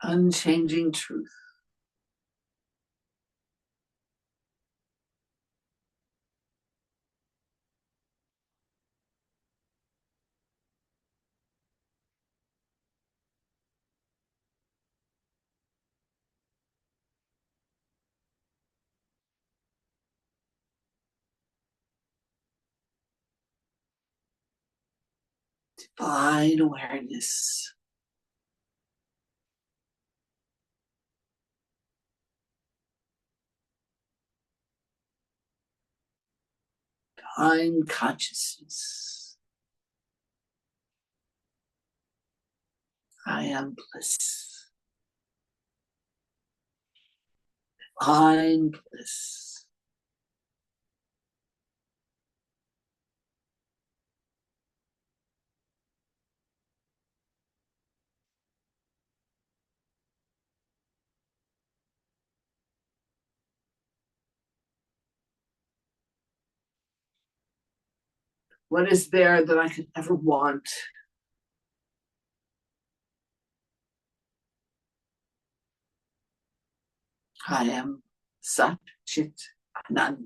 unchanging truth. Divine awareness. Divine consciousness. I am bliss. Divine bliss. What is there that I could ever want? I am Sat Chit Ananda.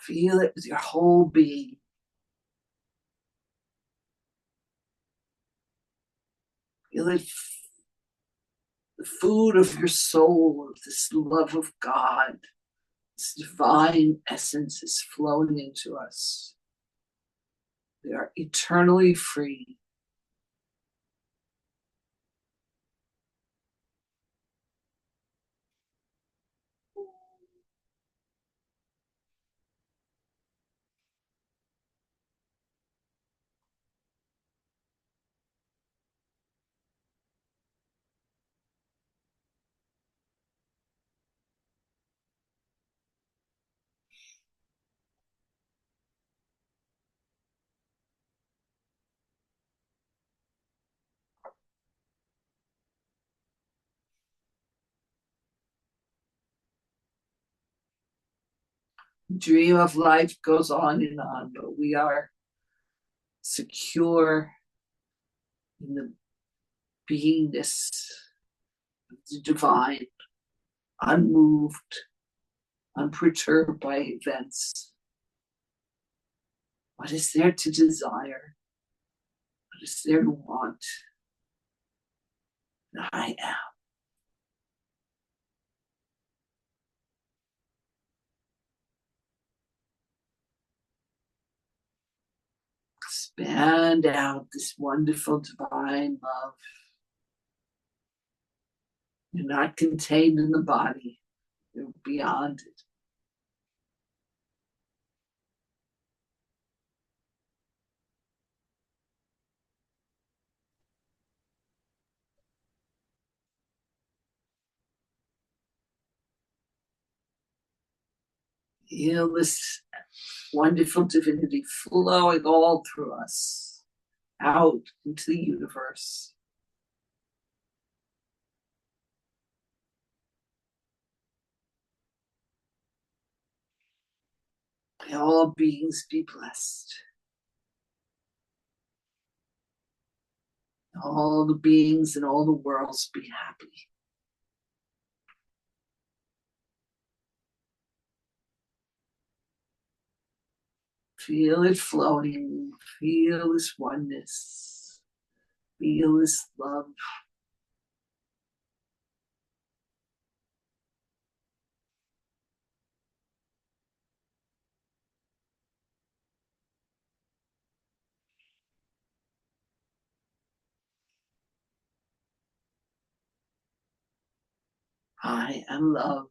Feel it with your whole being. Feel it, the food of your soul, of this love of God. This divine essence is flowing into us. We are eternally free. Dream of life goes on and on, but we are secure in the beingness of the divine, unmoved, unperturbed by events. What is there to desire? What is there to want? And I am. Expand out this wonderful divine love. You're not contained in the body, you're beyond it. Feel this wonderful divinity flowing all through us, out into the universe. May all beings be blessed. All the beings in all the worlds be happy. Feel it flowing. Feel this oneness. Feel this love. I am love.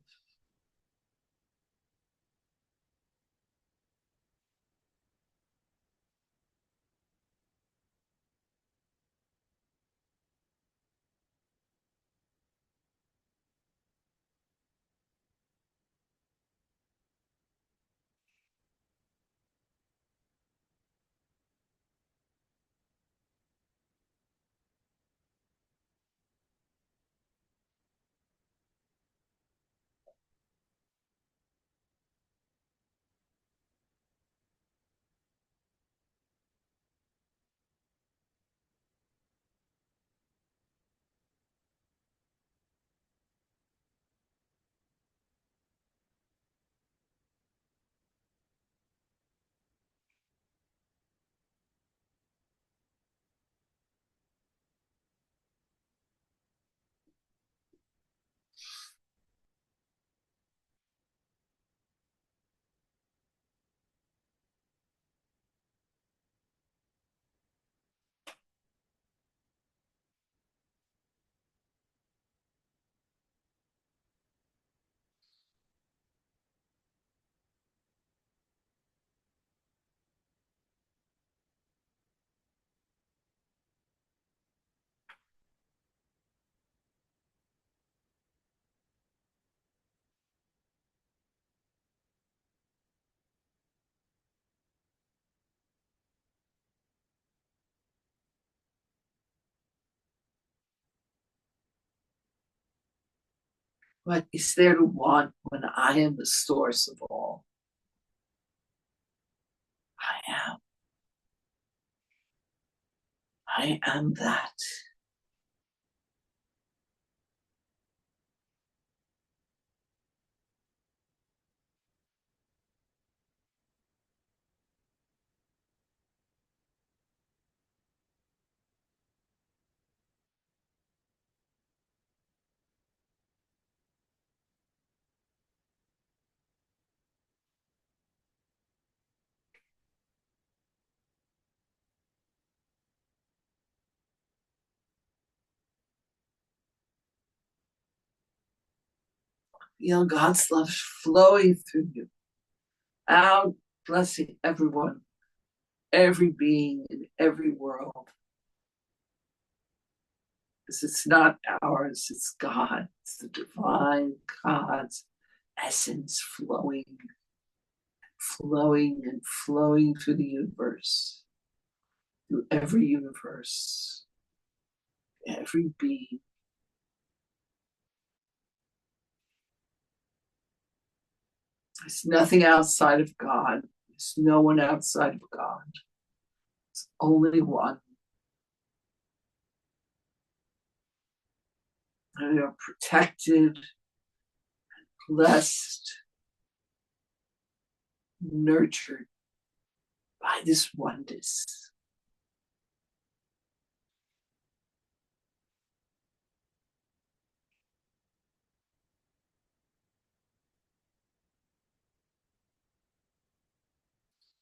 What is there to want when I am the source of all? I am. I am that. Feel God's love flowing through you, out blessing everyone, every being in every world. Because it's not ours, it's God. It's the divine God's essence flowing, flowing and flowing through the universe, through every universe, every being. There's nothing outside of God. There's no one outside of God. It's only one. And we are protected, blessed, nurtured by this oneness.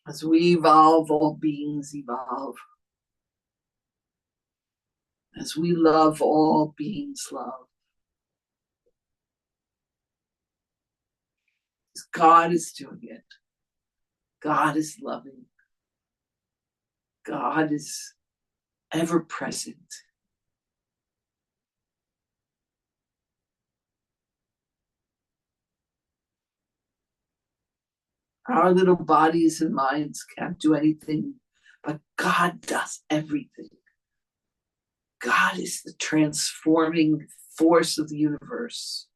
As we evolve, all beings evolve. As we love, all beings love. As God is doing it. God is loving. God is ever present. Our little bodies and minds can't do anything, but God does everything. God is the transforming force of the universe.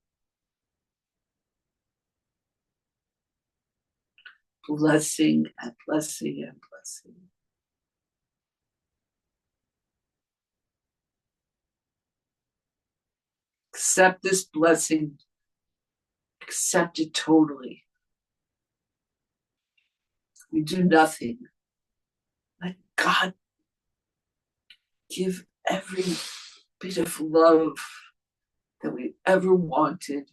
Blessing and blessing and blessing. Accept this blessing. Accept it totally. We do nothing. Let God give every bit of love that we ever wanted.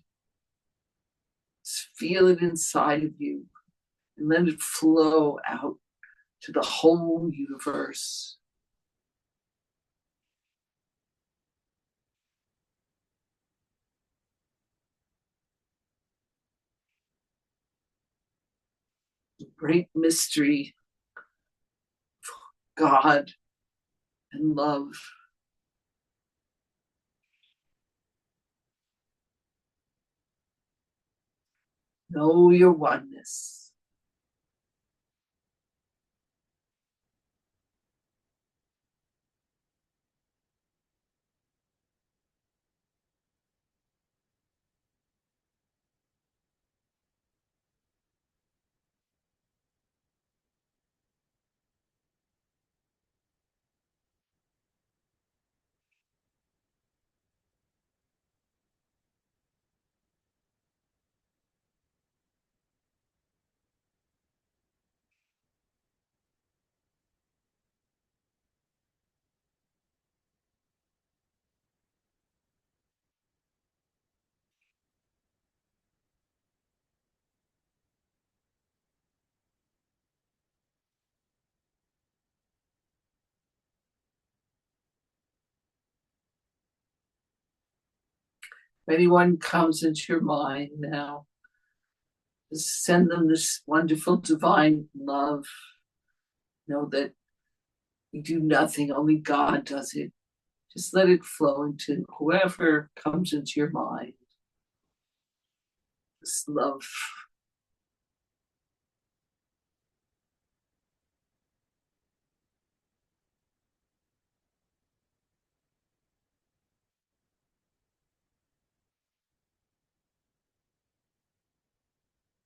Just feel it inside of you and let it flow out to the whole universe. The great mystery of God and love. Know your oneness. If anyone comes into your mind now, just send them this wonderful divine love. Know that you do nothing, only God does it. Just let it flow into whoever comes into your mind. This love.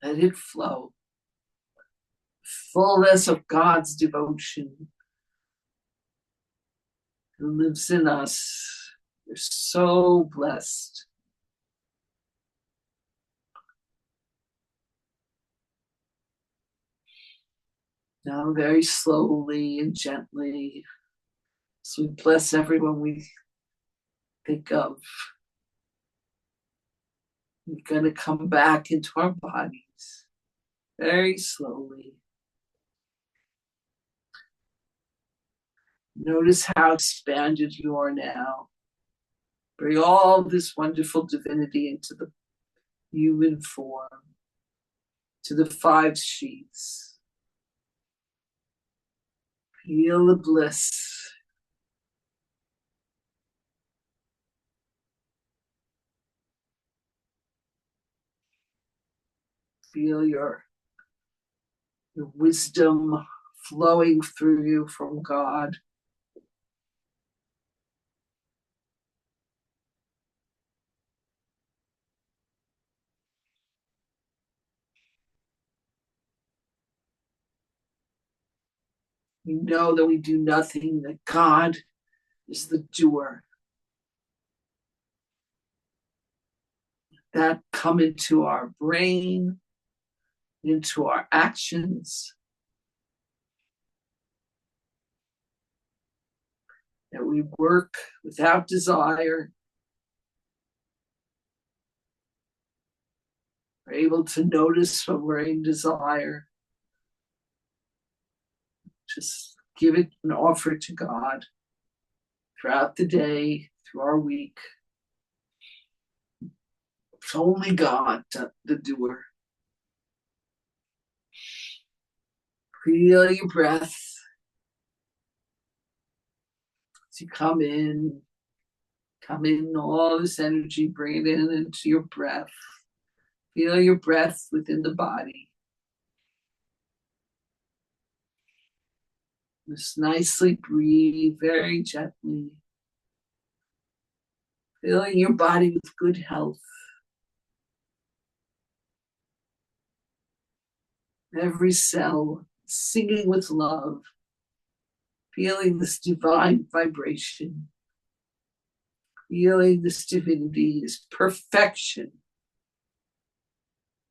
Let it flow. Fullness of God's devotion who lives in us. We're so blessed. Now, very slowly and gently, as we bless everyone we think of, we're going to come back into our bodies very slowly. Notice how expanded you are now. Bring all this wonderful divinity into the human form, to the 5 sheets. Feel the bliss. Feel your wisdom flowing through you from God. We know that we do nothing, that God is the doer. That come into our brain, into our actions. That we work without desire. We're able to notice when we're in desire. Just give it and offer it to God throughout the day, through our week. It's only God, the doer. Feel your breath as you come in, all this energy, bring it in into your breath. Feel your breath within the body. Just nicely breathe, very gently. Filling your body with good health. Every cell singing with love. Feeling this divine vibration. Feeling this divinity, this perfection.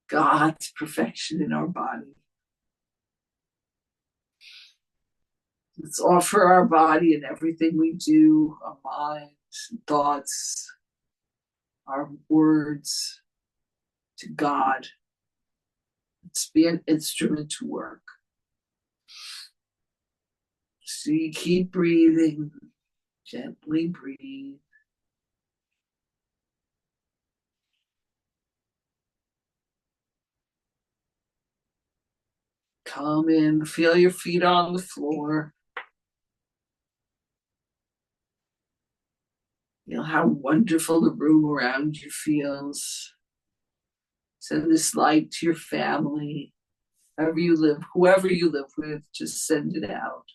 God's perfection in our body. Let's offer our body and everything we do, our minds and thoughts, our words to God. Let's be an instrument to work. So you keep breathing, gently breathe. Come in, feel your feet on the floor. Feel how wonderful the room around you feels. Send this light to your family, wherever you live with, just send it out.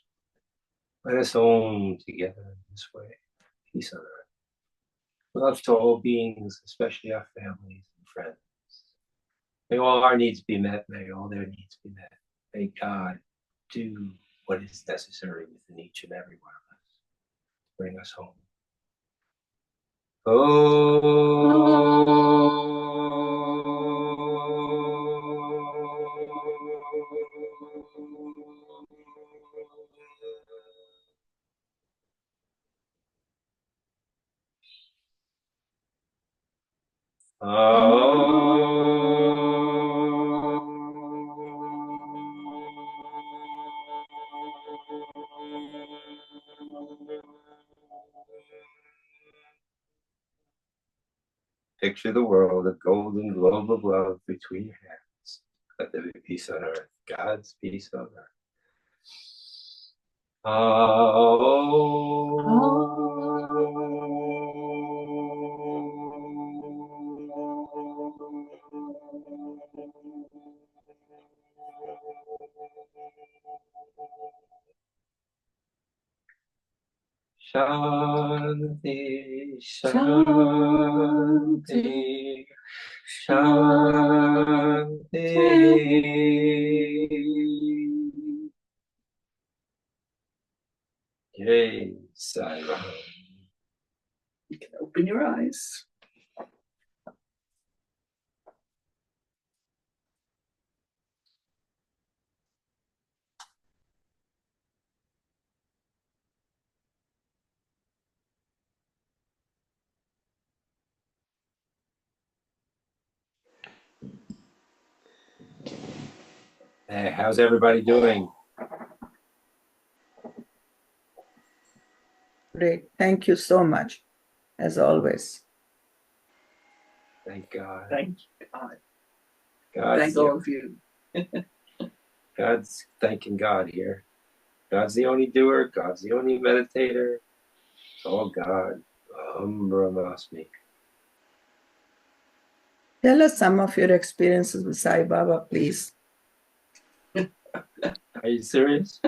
Let us home together in this way. Peace on earth. Love to all beings, especially our families and friends. May all our needs be met. May all their needs be met. May God do what is necessary within each and every one of us to bring us home. Picture the world, a golden globe of love between your hands. Let there be peace on earth, God's peace on earth. Shanti, Shanti, Shanti. Sai Ram. You can open your eyes. Hey, how's everybody doing? Great. Thank you so much, as always. Thank God. Thank God. God's Thank the- all of you. God's thanking God here. God's the only doer. God's the only meditator. It's all God. Brahmasmi. Tell us some of your experiences with Sai Baba, please. Are you serious?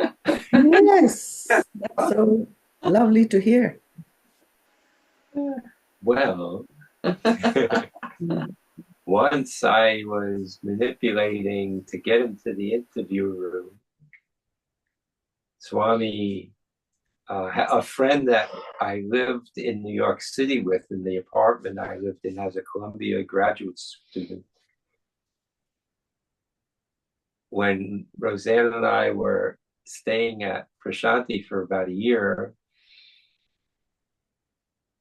Yes. So lovely to hear. Well, once I was manipulating to get into the interview room. Swami, a friend that I lived in New York City with in the apartment I lived in as a Columbia graduate student. When Roseanne and I were staying at Prashanti for about a year,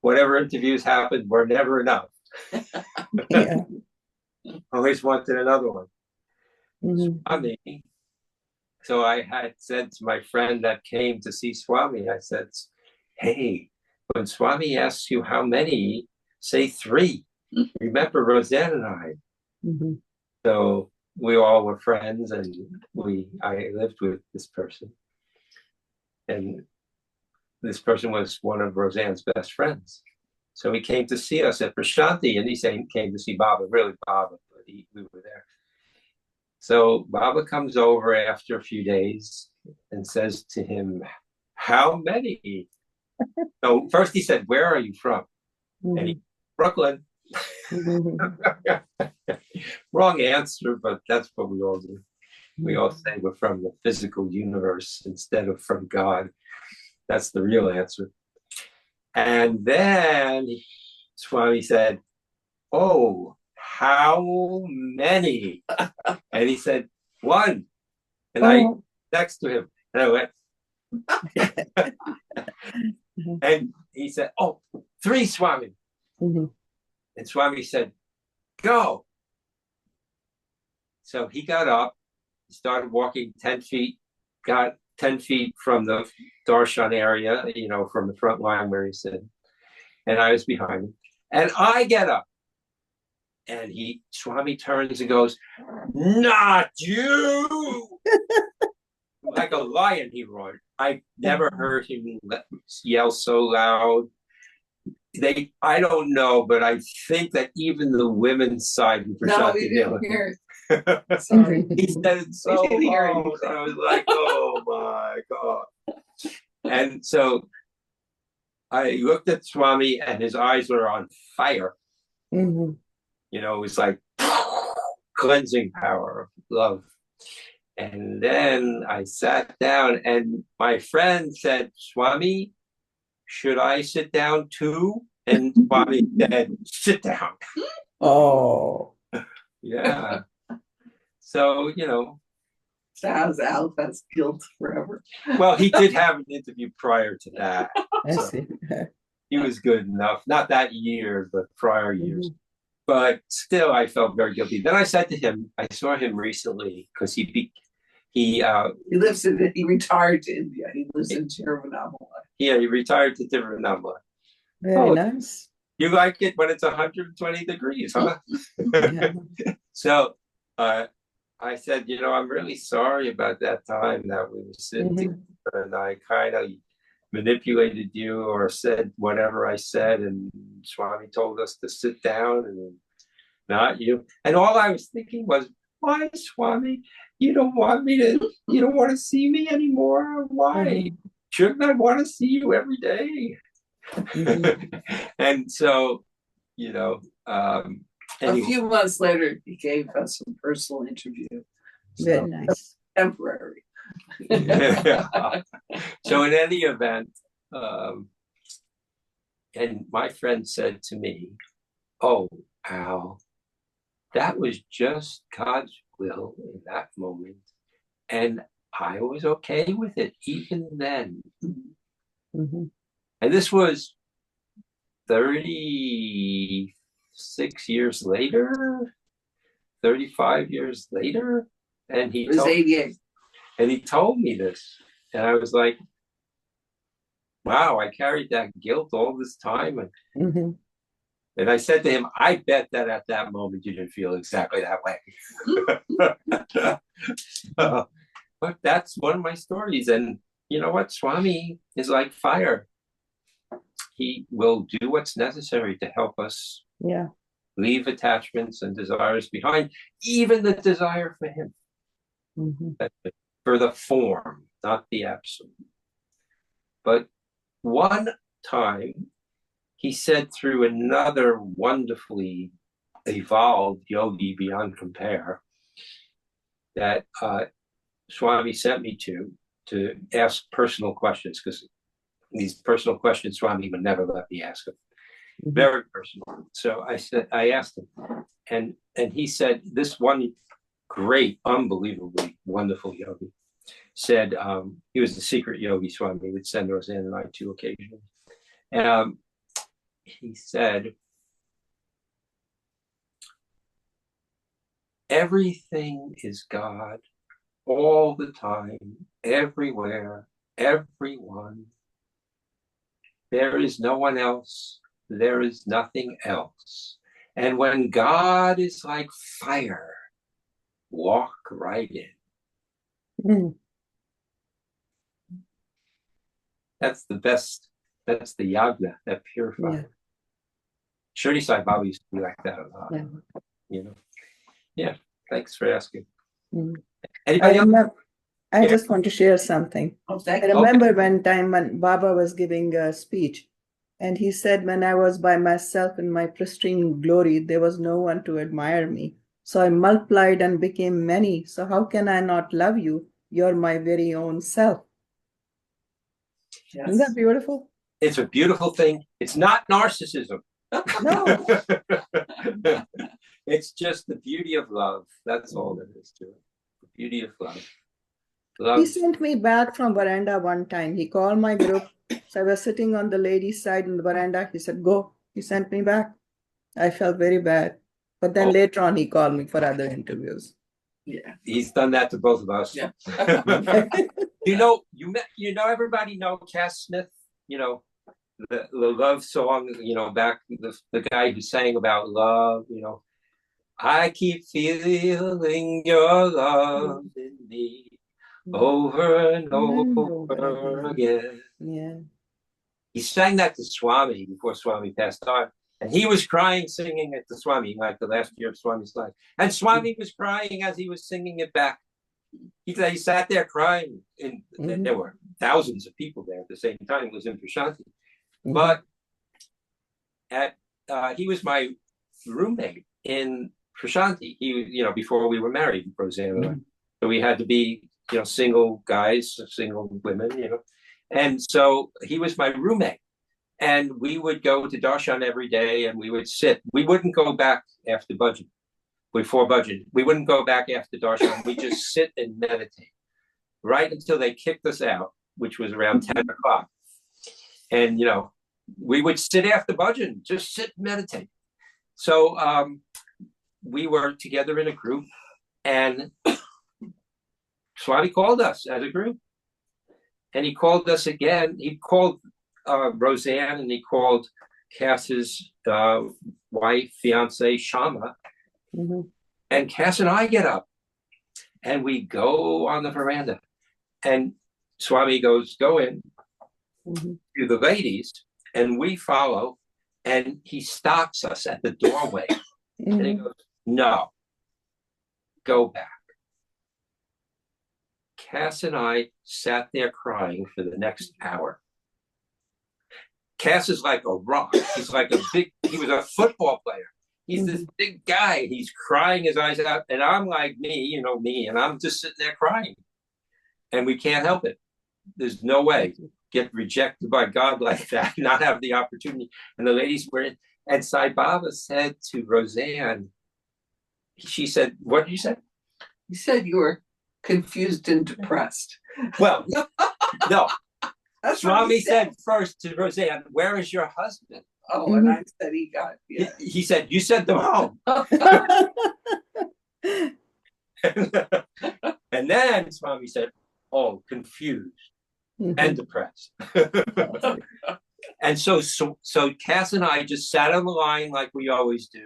whatever interviews happened were never enough. Yeah. Always wanted another one. Mhm. Swami. So I had said to my friend that came to see Swami, I said, hey, when Swami asks you how many, say 3. Remember Roseanne and I. Mhm. So we all were friends, and I lived with this person. And this person was one of Roseanne's best friends. So he came to see us at Prashanti, and he came to see Baba, really Baba, but we were there. So Baba comes over after a few days and says to him, how many? So first he said, where are you from? And he, Brooklyn. Mhm. Wrong answer, but that's what we all do. We all say we're from the physical universe instead of from God. That's the real answer. And then Swami said, oh, how many? And he said, 1. And I next to him, and I went, and he said, oh, 3, Swami. Mhm. And Swami said, go. So he got up, he started walking 10 feet, got 10 feet from the darshan area, from the front line where he said, and I was behind him. And I get up, and Swami turns and goes, not you! Like a lion, he roared. I never heard him yell so loud. I don't know, but I think that even the women's side in No, we didn't hear it. Sorry. He said it so We didn't hear it. loud. I was like, oh my God. And so I looked at Swami, and his eyes were on fire. Mhm. It was like cleansing power of love. And then I sat down, and my friend said, Swami, should I sit down too? And Swami said, sit down. Oh. Yeah. So, Sounds out. That's guilt forever. well, he did have an interview prior to that. I So see. he was good enough. Not that year, but prior years. Mhm. But still, I felt very guilty. Then I said to him, I saw him recently because he retired to India. He lives in Tirunelveli. he retired to Tirunelveli. Very Oh, nice. You like it when it's 120 degrees, huh? Yeah. So I said, I'm really sorry about that time that we were sitting together, and I kind of manipulated you or said whatever I said, and Swami told us to sit down and not you. And all I was thinking was, why, Swami? You don't want to see me anymore? Why? Shouldn't I want to see you every day? And so, A few months later, he gave us a personal interview. Very nice. Temporary. So in any event, Um, and my friend said to me, "Oh, Al, that was just God's will in that moment. And I was okay with it even then." Mm-hmm. And this was 36 years later, 35 years later. And It was 88. he told me this. And I was like, wow, I carried that guilt all this time. Mm-hmm. And I said to him, I bet that at that moment you didn't feel exactly that way. So, but that's one of my stories. And you know what? Swami is like fire. He will do what's necessary to help us leave attachments and desires behind, even the desire for him, for the form, not the absolute. But one time, he said through another wonderfully evolved yogi beyond compare that Swami sent me to ask personal questions, because these personal questions Swami would never let me ask him. Very personal. So I asked him, and he said, this one great, unbelievably wonderful yogi said, he was the secret yogi Swami would send Roseanne and I to occasionally. And he said, everything is God all the time, everywhere, everyone. There is no one else. There is nothing else. And when God is like fire, walk right in. Mm. That's the best. That's the yagna that purifies. Yeah. Shirdi Sai Baba used to be like that a lot. Yeah. You know. Yeah. Thanks for asking. Mm. Anybody else? I just want to share something. Oh, I thank you. remember one time when Baba was giving a speech, and he said, when I was by myself in my pristine glory, there was no one to admire me. So I multiplied and became many. So how can I not love you? You're my very own self. Yes. Isn't that beautiful? It's a beautiful thing. It's not narcissism. No. It's just the beauty of love. That's all there is to it. The beauty of love. He sent me back from veranda one time. He called my group. So I was sitting on the ladies' side in the veranda. He said, go. He sent me back. I felt very bad. But then later on, he called me for other interviews. Yeah. He's done that to both of us. Yeah. Everybody know Cass Smith, the love song, back the guy who sang about love, I keep feeling your love in me over and over again. Yeah. He sang that to Swami before Swami passed on. And he was crying, singing it to Swami, like the last year of Swami's life. And Swami was crying as he was singing it back. He sat there crying. And there were thousands of people there at the same time. It was in Prashanti. But he was my roommate in Prashanti. He, before we were married, Roseanne. So we had to be, single guys, single women, And so he was my roommate. And we would go to darshan every day and we would sit. We wouldn't go back after bhajan, before bhajan. We wouldn't go back after darshan. We just sit and meditate right until they kicked us out, which was around 10 o'clock. And, we would sit after bhajan, just sit and meditate. So we were together in a group and Swami called us as a group. And he called us again. He called Roseanne and he called Cass's wife, fiance, Shama. And Cass and I get up and we go on the veranda. And Swami goes, go in to the ladies, and we follow. And he stops us at the doorway. And he goes, no, go back. Cass and I sat there crying for the next hour. Cass is like a rock. He's like he was a football player. He's this big guy. He's crying his eyes out. And I'm like me, and I'm just sitting there crying. And we can't help it. There's no way. get rejected by God like that, not have the opportunity. And the ladies were in, and Sai Baba said to Roseanne, she said, what did you say? You said you were confused and depressed. Well, no. That's what Swami he said first to Roseanne, where is your husband? Oh, and I said he got, yeah. He said, you sent them home. And then Swami said, oh, confused and depressed. And so Cass and I just sat on the line like we always do,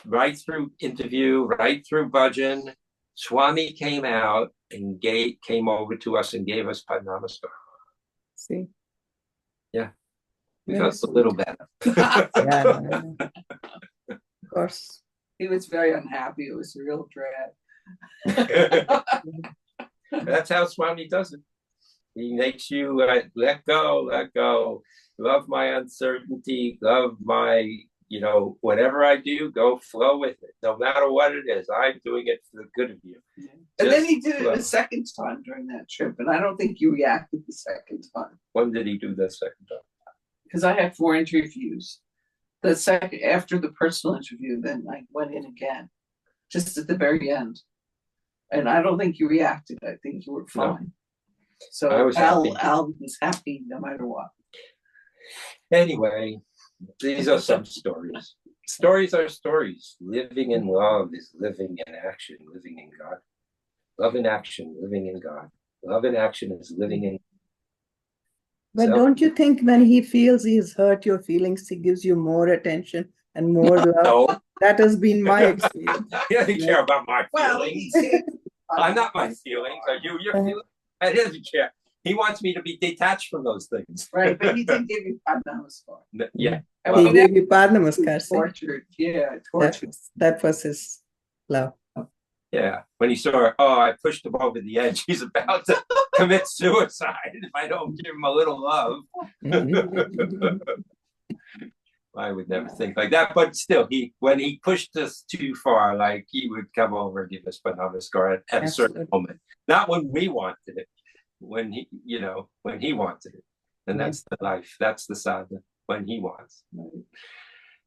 right through interview, right through bhajan. Swami came out and came over to us and gave us Padnamaskar. See? Yeah. We Very felt a little better. Yeah, of course. He was very unhappy. It was a real drag. That's how Swami does it. He makes you let go, love my uncertainty, love my, whatever I do, go flow with it. No matter what it is, I'm doing it for the good of you. Yeah. And then he did it a second time during that trip, and I don't think you reacted the second time. When did he do the second time? Because I had 4 interviews. The second, after the personal interview, then I went in again, just at the very end. And I don't think you reacted. I think you were fine. No. So Al was happy no matter what. Anyway, these are some stories. Stories are stories. Living in love is living in action, living in God. Love in action, living in God. Love in action is living in. But don't you think when he feels he's hurt your feelings, he gives you more attention and more love? No. That has been my experience. He doesn't care about my feelings. I'm not my feelings. Are you your feelings? He doesn't care. He wants me to be detached from those things. Right, but he did give you Padnamaskar. Yeah. He gave you Padnamaskar. Tortured. Yeah, tortured. That was his love. Yeah. When he saw, I pushed him over the edge. He's about to commit suicide if I don't give him a little love. I would never think like that, but still, when he pushed us too far, like he would come over and give us Padnamaskar at a certain moment, not when we wanted it, when he wanted it, and that's the life, that's the sadhana, when he wants.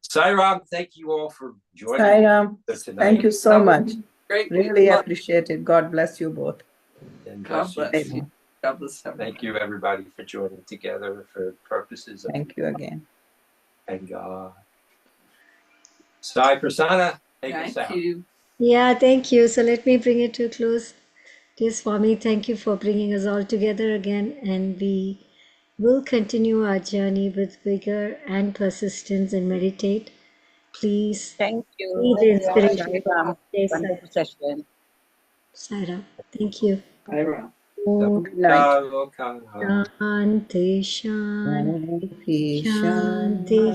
Sai Ram, thank you all for joining. Sai Ram, thank you so much. Great, really appreciate it. God bless you both. And God bless you. God bless everybody. Thank you, everybody, for joining together for purposes of. Thank you again. And God. Sai Prasanna, take us out. Thank you. Yeah, thank you. So let me bring it to a close. Dear Swami, thank you for bringing us all together again, and we will continue our journey with vigor and persistence and meditate. Please. Thank you. Be the inspiration. Wonderful session. Sai Ram. Thank you. Sai Ram. Good night. Shanti, Shanti, Shanti.